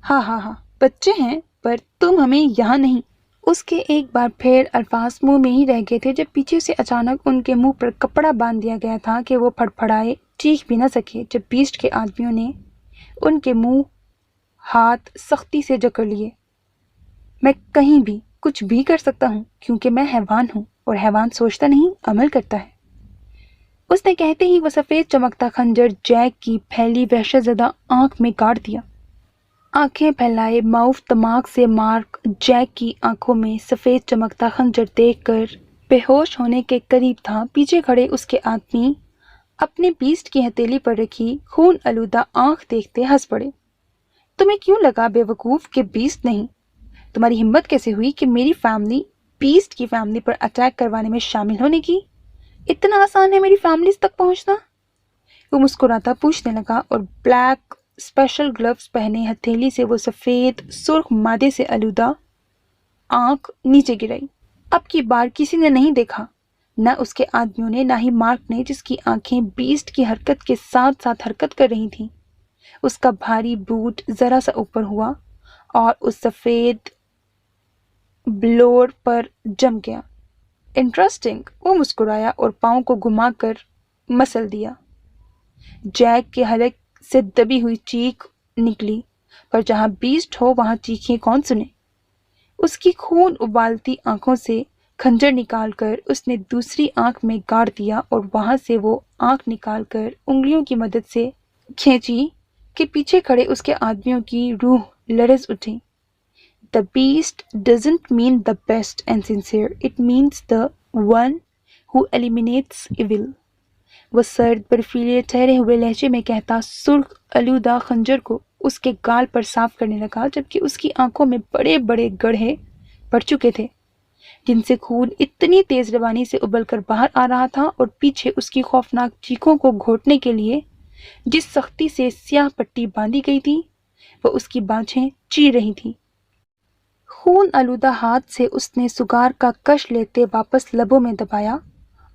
ہاں ہاں ہاں، بچے ہیں، پر تم ہمیں یہاں نہیں۔ اس کے ایک بار پھر الفاظ منہ میں ہی رہ گئے تھے جب پیچھے سے اچانک ان کے منہ پر کپڑا باندھ دیا گیا تھا کہ وہ پھڑپھڑائے چیخ بھی نہ سکے۔ جب بیسٹ کے آدمیوں نے ان کے منہ ہاتھ سختی سے جکڑ لیے۔ میں کہیں بھی کچھ بھی کر سکتا ہوں کیونکہ میں حیوان ہوں، اور حیوان سوچتا نہیں، عمل کرتا ہے۔ اس نے کہتے ہی وہ سفید چمکتا خنجر جیک کی پھیلی وحشت زدہ آنکھ میں گاڑ دیا۔ آنکھیں پھیلائے معاف دماغ سے مارک جیک کی آنکھوں میں سفید چمکتا خنجر دیکھ کر بے ہوش ہونے کے قریب تھا۔ پیچھے کھڑے اس کے آدمی اپنے بیسٹ کی ہتھیلی پر رکھی خون آلودہ آنکھ دیکھتے ہنس پڑے۔ تمہیں کیوں لگا بے وقوف کہ بیسٹ نہیں؟ تمہاری ہمت کیسے ہوئی کہ میری فیملی بیسٹ کی فیملی پر اٹیک کروانے میں شامل ہونے کی؟ اتنا آسان ہے میری فیملیز تک پہنچنا؟ وہ مسکراتا پوچھنے لگا اور بلیک اسپیشل گلوز پہنے ہتھیلی سے وہ سفید سرخ مادے سے آلودہ آنکھ نیچے گرائی۔ اب کی بار کسی نے نہیں دیکھا، نہ اس کے آدمیوں نے، نہ ہی مارک نے، جس کی آنکھیں بیسٹ کی حرکت کے ساتھ ساتھ حرکت کر رہی تھیں۔ اس کا بھاری بوٹ ذرا سا اوپر ہوا اور اس سفید بلور پر جم گیا۔ انٹرسٹنگ، وہ مسکرایا اور پاؤں کو گھما کر مسل دیا۔ جیک کے حلق سے دبی ہوئی چیخ نکلی، پر جہاں بیسٹ ہو وہاں چیخیں کون سنے؟ اس کی خون ابالتی آنکھوں سے خنجر نکال کر اس نے دوسری آنکھ میں گاڑ دیا اور وہاں سے وہ آنکھ نکال کر انگلیوں کی مدد سے کھینچی کہ پیچھے کھڑے اس کے آدمیوں کی روح لرز اٹھی۔ The beast doesn't mean the best and sincere, it means the one who eliminates evil. وہ سرد برفیلے ٹھہرے ہوئے لہجے میں کہتا سرخ آلودہ خنجر کو اس کے گال پر صاف کرنے لگا، جبکہ اس کی آنکھوں میں بڑے بڑے گڑھے پڑ چکے تھے جن سے خون اتنی تیز روانی سے ابل کر باہر آ رہا تھا، اور پیچھے اس کی خوفناک چیخوں کو گھوٹنے کے لیے جس سختی سے سیاہ پٹی باندھی گئی تھی وہ اس کی بانجھیں چیر رہی تھیں۔ خون آلودہ ہاتھ سے اس نے سگار کا کش لیتے واپس لبوں میں دبایا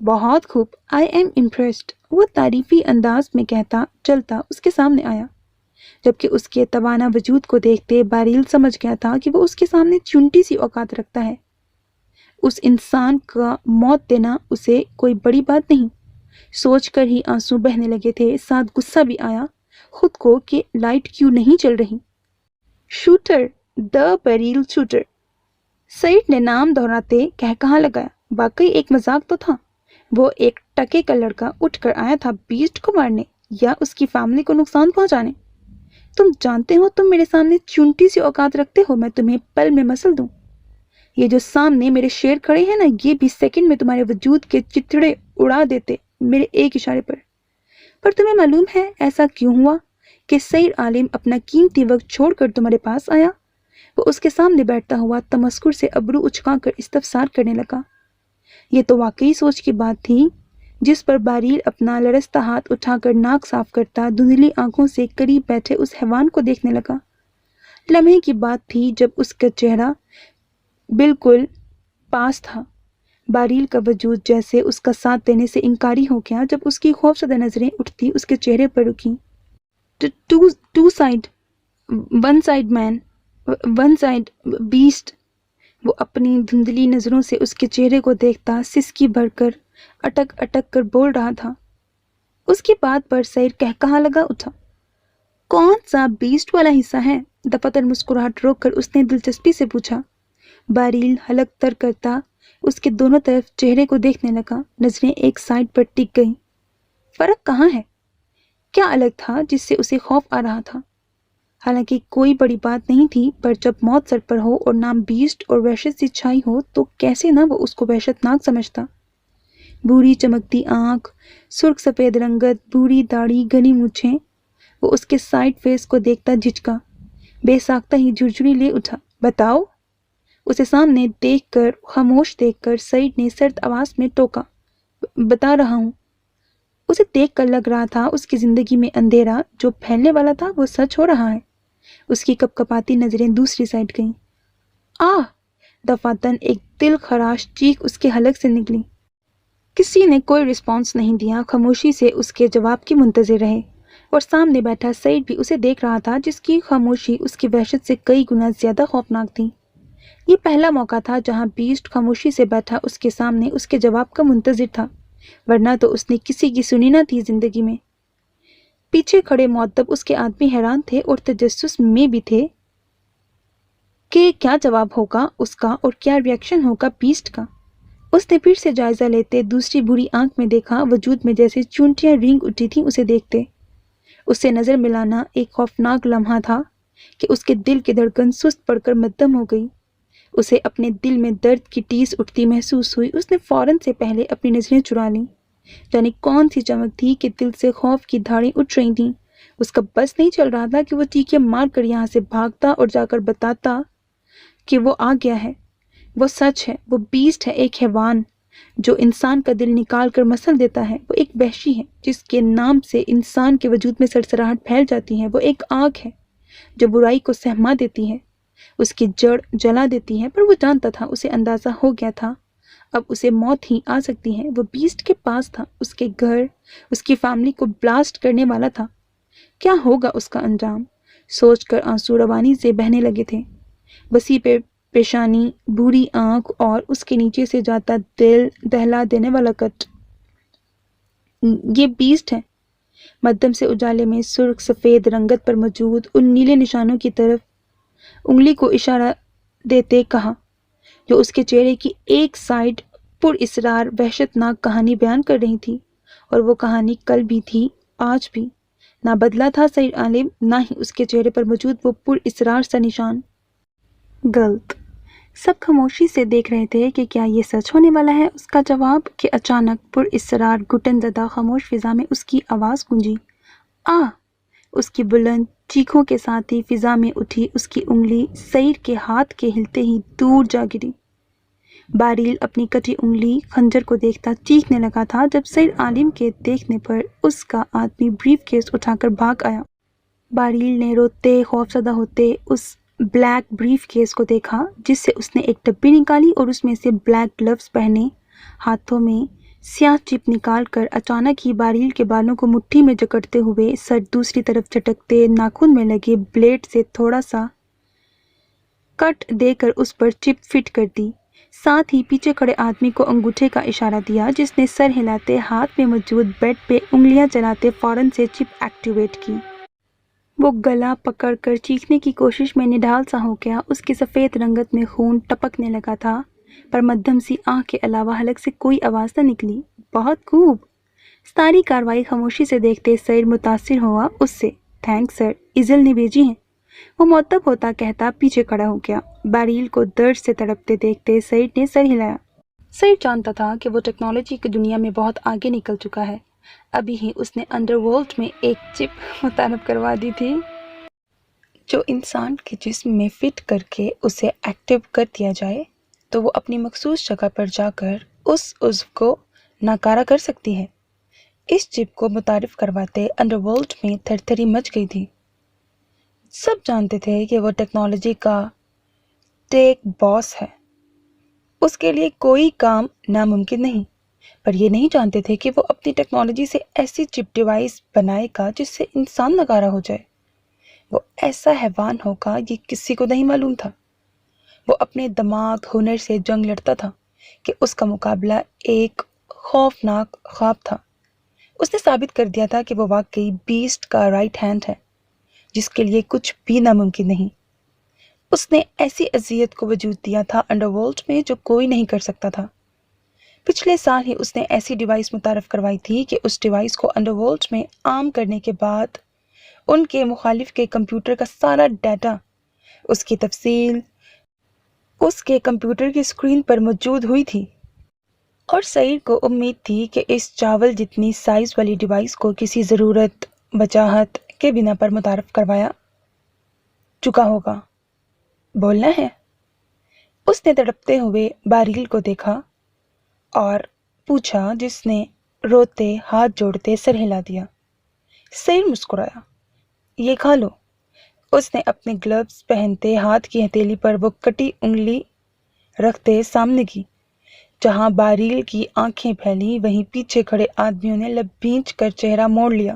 بہت خوب، آئی ایم امپریسڈ، وہ تعریفی انداز میں کہتا چلتا اس کے سامنے آیا، جبکہ اس کے توانا وجود کو دیکھتے باریل سمجھ گیا تھا کہ وہ اس کے سامنے چونٹی سی اوقات رکھتا ہے۔ اس انسان کا موت دینا اسے کوئی بڑی بات نہیں، سوچ کر ہی آنسو بہنے لگے تھے، ساتھ غصہ بھی آیا خود کو کہ لائٹ کیوں نہیں چل رہی۔ شوٹر، دا بیریل شوٹر، سعید نے نام دہراتے کہا لگایا۔ واقعی ایک مذاق تو تھا، وہ ایک ٹکے کا لڑکا اٹھ کر آیا تھا بیسٹ کو مارنے یا اس کی فیملی کو نقصان پہنچانے؟ تم جانتے ہو تم میرے سامنے چونٹی سی اوقات رکھتے ہو، میں تمہیں پل میں مسل دوں۔ یہ جو سامنے میرے شیر کھڑے ہیں نا، یہ بھی سیکنڈ میں تمہارے وجود کے چتڑے اڑا دیتے میرے ایک اشارے پر تمہیں معلوم ہے ایسا کیوں ہوا کہ سعید عالم اپنا قیمتی وقت چھوڑ کر تمہارے پاس آیا؟ وہ اس کے سامنے بیٹھتا ہوا تمسخر سے ابرو اچکا کر استفسار کرنے لگا۔ یہ تو واقعی سوچ کی بات تھی، جس پر باریل اپنا لرزتا ہاتھ اٹھا کر ناک صاف کرتا دھندلی آنکھوں سے قریب بیٹھے اس حیوان کو دیکھنے لگا۔ لمحے کی بات تھی جب اس کا چہرہ بالکل پاس تھا، باریل کا وجود جیسے اس کا ساتھ دینے سے انکاری ہو گیا جب اس کی خوفزدہ نظریں اٹھتی اس کے چہرے پر رکیں۔ Two side, one side man, one side beast, وہ اپنی دھندلی نظروں سے اس کے چہرے کو دیکھتا سسکی بھر کر اٹک اٹک کر بول رہا تھا۔ اس کی بات پر سعید کہا لگا اٹھا۔ کون سا بیسٹ والا حصہ ہے؟ دفاتر مسکراہٹ روک کر اس نے دلچسپی سے پوچھا۔ باریل حلق تر کرتا اس کے دونوں طرف چہرے کو دیکھنے لگا، نظریں ایک سائڈ پر ٹک گئیں۔ فرق کہاں ہے؟ کیا الگ تھا جس سے اسے خوف آ رہا تھا؟ حالانکہ کوئی بڑی بات نہیں تھی، پر جب موت سر پر ہو اور نام بیسٹ اور وحشت سی چھائی ہو تو کیسے نہ وہ اس کو وحشت ناک سمجھتا۔ بوڑھی چمکتی آنکھ، سرخ سفید رنگت، بوڑھی داڑھی، گھنی مونچھیں، وہ اس کے سائڈ فیس کو دیکھتا جھجکا، بے ساختہ ہی جھرجھری لے اٹھا۔ بتاؤ، اسے سامنے دیکھ کر خاموش دیکھ کر سعید نے سرد آواز میں ٹوکا۔ بتا رہا ہوں۔ اسے دیکھ کر لگ رہا تھا اس کی زندگی میں اندھیرا جو پھیلنے والا تھا وہ سچ ہو رہا ہے۔ اس کی کپ کپاتی نظریں دوسری سائڈ گئیں۔ آہ! دفعتاً ایک دل خراش چیخ اس کے حلق سے نکلی۔ کسی نے کوئی رسپانس نہیں دیا، خاموشی سے اس کے جواب کی منتظر رہے، اور سامنے بیٹھا سعید بھی اسے دیکھ رہا تھا جس کی خاموشی اس کی وحشت سے کئی گنا زیادہ خوفناک تھی۔ یہ پہلا موقع تھا جہاں بیسٹ خاموشی سے بیٹھا اس کے سامنے اس کے جواب کا منتظر تھا، ورنہ تو اس نے کسی کی سنی نہ تھی زندگی میں۔ پیچھے کھڑے مؤدب اس کے آدمی حیران تھے اور تجسس میں بھی تھے کہ کیا جواب ہوگا اس کا اور کیا ری ایکشن ہوگا بیسٹ کا۔ اس نے پھر سے جائزہ لیتے دوسری بری آنکھ میں دیکھا، وجود میں جیسے چونٹیاں رینگ اٹھی تھیں اسے دیکھتے۔ اس سے نظر ملانا ایک خوفناک لمحہ تھا کہ اس کے دل کی دھڑکن سست پڑ کر مدھم ہو گئی۔ اسے اپنے دل میں درد کی ٹیس اٹھتی محسوس ہوئی۔ اس نے فوراً سے پہلے اپنی نظریں چرا لیں، جانے کون سی چمک تھی کہ دل سے خوف کی دھاڑیں اٹھ رہی تھیں۔ اس کا بس نہیں چل رہا تھا کہ وہ چیخیں مار کر یہاں سے بھاگتا اور جا کر بتاتا کہ وہ آ گیا ہے۔ وہ سچ ہے، وہ بیسٹ ہے، ایک حیوان جو انسان کا دل نکال کر مسل دیتا ہے۔ وہ ایک وحشی ہے جس کے نام سے انسان کے وجود میں سرسراہٹ پھیل جاتی ہے۔ وہ ایک آگ ہے جو برائی کو سہما دیتی ہے، اس کی جڑ جلا دیتی ہے۔ پر وہ جانتا تھا، اسے اندازہ ہو گیا تھا، اب اسے موت ہی آ سکتی ہے۔ وہ بیسٹ کے پاس تھا، اس کے گھر، اس کی فیملی کو بلاسٹ کرنے والا تھا۔ کیا ہوگا اس کا انجام؟ سوچ کر آنسو روانی سے بہنے لگے تھے۔ وسیع پیشانی، بری آنکھ اور اس کے نیچے سے جاتا دل دہلا دینے والا کٹ۔ یہ بیسٹ ہے، مدھم سے اجالے میں سرخ سفید رنگت پر موجود ان نیلے نشانوں کی طرف انگلی کو اشارہ دیتے کہا، جو اس کے چہرے کی ایک سائڈ پر اسرار وحشت ناک کہانی بیان کر رہی تھی، اور وہ کہانی کل بھی تھی، آج بھی۔ نہ بدلا تھا سعید عالم، نہ ہی اس کے چہرے پر موجود وہ پر اسرار سا نشان۔ غلط۔ سب خاموشی سے دیکھ رہے تھے کہ کیا یہ سچ ہونے والا ہے اس کا جواب، کہ اچانک پر اسرار گھٹن زدہ خاموش فضا میں اس کی آواز گونجی۔ آہ! اس کی بلند چیخوں کے ساتھ ہی فضا میں اٹھی اس کی انگلی سعید کے ہاتھ کے ہلتے ہی دور جا گری۔ باریل اپنی کٹی انگلی خنجر کو دیکھتا چیخنے لگا تھا جب سعید عالم کے دیکھنے پر اس کا آدمی بریف کیس اٹھا کر بھاگ آیا۔ باریل نے روتے خوفزدہ ہوتے اس بلیک بریف کیس کو دیکھا جس سے اس نے ایک ڈبی نکالی اور اس میں سے بلیک گلوز پہنے ہاتھوں میں سیاہ چپ نکال کر اچانک ہی باریل کے بالوں کو مٹھی میں جکڑتے ہوئے سر دوسری طرف جھٹکتے ناخن میں لگے بلیڈ سے تھوڑا سا کٹ دے کر اس پر چپ فٹ کر دی، ساتھ ہی پیچھے کھڑے آدمی کو انگوٹھے کا اشارہ دیا جس نے سر ہلاتے ہاتھ میں موجود بیڈ پہ انگلیاں چلاتے فوراً سے چپ ایکٹیویٹ کی۔ وہ گلا پکڑ کر چیخنے کی کوشش میں نڈھال سا ہو گیا، اس کی سفید رنگت میں خون ٹپکنے لگا تھا، پر مدھم سی آنکھ کے علاوہ حلق سے کوئی آواز نہ نکلی۔ بہت خوب۔ ساری کاروائی خاموشی سے دیکھتے سعید متاثر ہوا اس سے۔ تھینکس سر، ایزل نے بھیجی ہیں، وہ معتب ہوتا کہتا پیچھے کھڑا ہو گیا۔ باریل کو درد سے تڑپتے دیکھتے سعید نے سر ہلایا۔ سعید جانتا تھا کہ وہ ٹیکنالوجی کی دنیا میں بہت آگے نکل چکا ہے۔ ابھی ہی اس نے انڈر ورلڈ میں ایک چپ متعارف کروا دی تھی جو انسان کے جسم میں فٹ کر کے اسے ایکٹیو کر دیا جائے تو وہ اپنی مخصوص جگہ پر جا کر اس عضو کو ناکارہ کر سکتی ہے۔ اس چپ کو متعارف کرواتے انڈر ورلڈ میں تھر تھری مچ گئی تھی۔ سب جانتے تھے کہ وہ ٹیکنالوجی کا ٹیک باس ہے، اس کے لیے کوئی کام ناممکن نہیں، پر یہ نہیں جانتے تھے کہ وہ اپنی ٹیکنالوجی سے ایسی چپ ڈیوائس بنائے گا جس سے انسان ناکارہ ہو جائے۔ وہ ایسا حیوان ہوگا یہ کسی کو نہیں معلوم تھا۔ وہ اپنے دماغ ہنر سے جنگ لڑتا تھا کہ اس کا مقابلہ ایک خوفناک خواب تھا۔ اس نے ثابت کر دیا تھا کہ وہ واقعی بیسٹ کا رائٹ ہینڈ ہے جس کے لیے کچھ بھی ناممکن نہیں۔ اس نے ایسی اذیت کو وجود دیا تھا انڈر ورلڈ میں جو کوئی نہیں کر سکتا تھا۔ پچھلے سال ہی اس نے ایسی ڈیوائس متعارف کروائی تھی کہ اس ڈیوائس کو انڈر ورلڈ میں عام کرنے کے بعد ان کے مخالف کے کمپیوٹر کا سارا ڈیٹا، اس کی تفصیل اس کے کمپیوٹر کی اسکرین پر موجود ہوئی تھی، اور سعید کو امید تھی کہ اس چاول جتنی سائز والی ڈیوائس کو کسی ضرورت وجاہت کے بنا پر متعارف کروایا چکا ہوگا۔ بولنا ہے؟ اس نے تڑپتے ہوئے باریل کو دیکھا اور پوچھا جس نے روتے ہاتھ جوڑتے سر ہلا دیا۔ سعید مسکرایا۔ یہ کھا لو۔ اس نے اپنے گلوز پہنتے ہاتھ کی ہتھیلی پر وہ کٹی انگلی رکھتے سامنے کی۔ جہاں باریل کی آنکھیں پھیلی وہیں پیچھے کھڑے آدمیوں نے لب بھینچ کر چہرہ موڑ لیا۔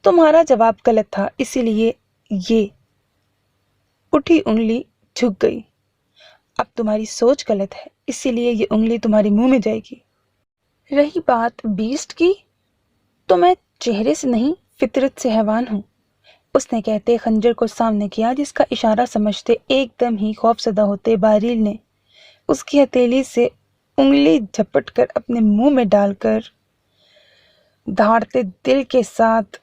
تمہارا جواب غلط تھا، اسی لیے یہ اٹھی انگلی جھک گئی۔ اب تمہاری سوچ غلط ہے، اسی لیے یہ انگلی تمہارے منہ میں جائے گی۔ رہی بات بیسٹ کی، تو میں چہرے سے نہیں فطرت سے حیوان ہوں، اس نے کہتے خنجر کو سامنے کیا، جس کا اشارہ سمجھتے ایک دم ہی خوف زدہ ہوتے باریل نے اس کی ہتھیلی سے انگلی جھپٹ کر اپنے منہ میں ڈال کر دھاڑتے دل کے ساتھ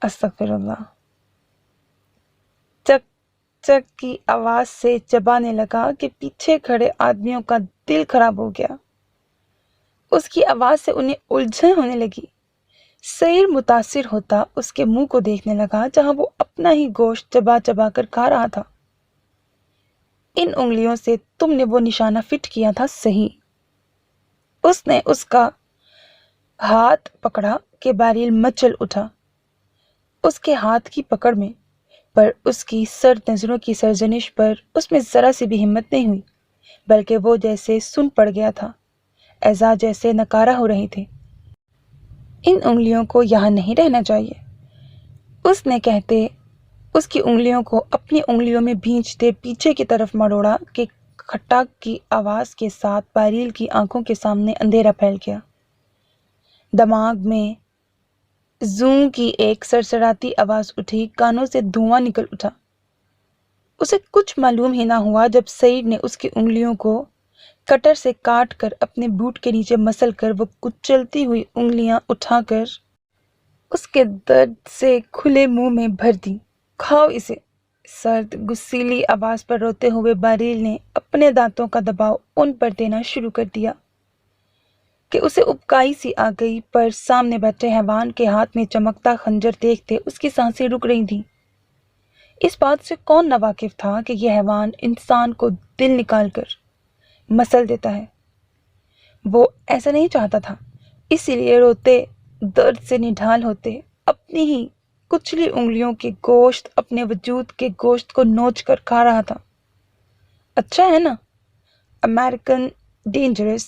استغفر اللہ چک چک کی آواز سے چبانے لگا کہ پیچھے کھڑے آدمیوں کا دل خراب ہو گیا۔ اس کی آواز سے انہیں الجھن ہونے لگی۔ سعید متاثر ہوتا اس کے منہ کو دیکھنے لگا جہاں وہ اپنا ہی گوشت چبا چبا کر کھا رہا تھا۔ ان انگلیوں سے تم نے وہ نشانہ فٹ کیا تھا صحیح۔ اس نے اس کا ہاتھ پکڑا کہ باریل مچل اٹھا اس کے ہاتھ کی پکڑ میں، پر اس کی سرد نظروں کی سرزنش پر اس میں ذرا سی بھی ہمت نہیں ہوئی، بلکہ وہ جیسے سن پڑ گیا تھا، اعضاء جیسے نکارہ ہو رہے تھے۔ ان انگلیوں کو یہاں نہیں رہنا چاہیے، اس نے کہتے اس کی انگلیوں کو اپنی انگلیوں میں بھینچتے پیچھے کی طرف مڑوڑا کہ کھٹاک کی آواز کے ساتھ باریل کی آنکھوں کے سامنے اندھیرا پھیل گیا۔ دماغ میں زوں کی ایک سرسراتی آواز اٹھی، کانوں سے دھواں نکل اٹھا۔ اسے کچھ معلوم ہی نہ ہوا جب سعید نے اس کی انگلیوں کو کٹر سے کاٹ کر اپنے بوٹ کے نیچے مسل کر وہ کچلتی ہوئی انگلیاں اٹھا کر اس کے درد سے کھلے منہ میں بھر دی۔ کھاؤ اسے، سرد غصیلی آواز پر روتے ہوئے باریل نے اپنے دانتوں کا دباؤ ان پر دینا شروع کر دیا کہ اسے ابکائی سی آ گئی، پر سامنے بیٹھے حیوان کے ہاتھ میں چمکتا خنجر دیکھتے اس کی سانسیں رک رہی تھیں۔ اس بات سے کون ناواقف تھا کہ یہ حیوان انسان کو دل نکال کر مسل دیتا ہے؟ وہ ایسا نہیں چاہتا تھا، اسی لیے روتے درد سے نڈھال ہوتے اپنی ہی کچلی انگلیوں کے گوشت اپنے وجود کے گوشت کو نوچ کر کھا رہا تھا۔ اچھا ہے نا، امریکن ڈینجرس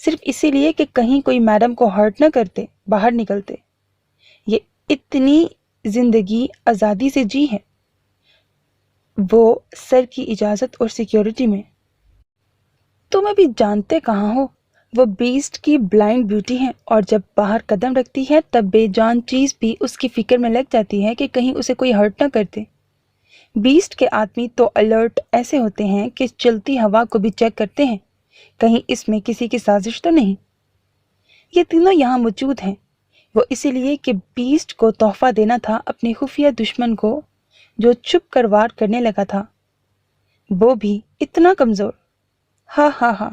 صرف اسی لیے کہ کہیں کوئی میڈم کو ہرٹ نہ کرتے باہر نکلتے۔ یہ اتنی زندگی آزادی سے جی ہے، وہ سر کی اجازت اور سیکیورٹی میں۔ تم ابھی جانتے کہاں ہو، وہ بیسٹ کی بلائنڈ بیوٹی ہے، اور جب باہر قدم رکھتی ہے تب بے جان چیز بھی اس کی فکر میں لگ جاتی ہے کہ کہیں اسے کوئی ہرٹ نہ کرتے۔ بیسٹ کے آدمی تو الرٹ ایسے ہوتے ہیں کہ چلتی ہوا کو بھی چیک کرتے ہیں، کہیں اس میں کسی کی سازش تو نہیں۔ یہ تینوں یہاں موجود ہیں، وہ اسی لیے کہ بیسٹ کو تحفہ دینا تھا اپنے خفیہ دشمن کو جو چھپ کر وار کرنے لگا تھا، وہ بھی اتنا کمزور۔ ہاں ہاں ہاں،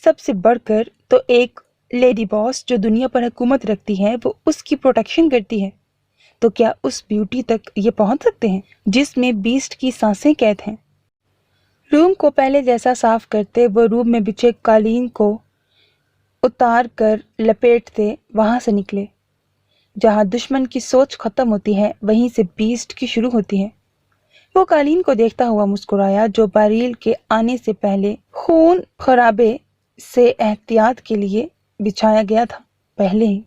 سب سے بڑھ کر تو ایک لیڈی باس جو دنیا پر حکومت رکھتی ہے وہ اس کی پروٹیکشن کرتی ہے، تو کیا اس بیوٹی تک یہ پہنچ سکتے ہیں جس میں بیسٹ کی سانسیں قید ہیں؟ روم کو پہلے جیسا صاف کرتے، وہ روم میں بچھے قالین کو اتار کر لپیٹتے وہاں سے نکلے۔ جہاں دشمن کی سوچ ختم ہوتی ہے وہیں سے بیسٹ کی شروع ہوتی ہے۔ وہ قالین کو دیکھتا ہوا مسکرایا جو بیریل کے آنے سے پہلے خون خرابے سے احتیاط کے لیے بچھایا گیا تھا، پہلے ہی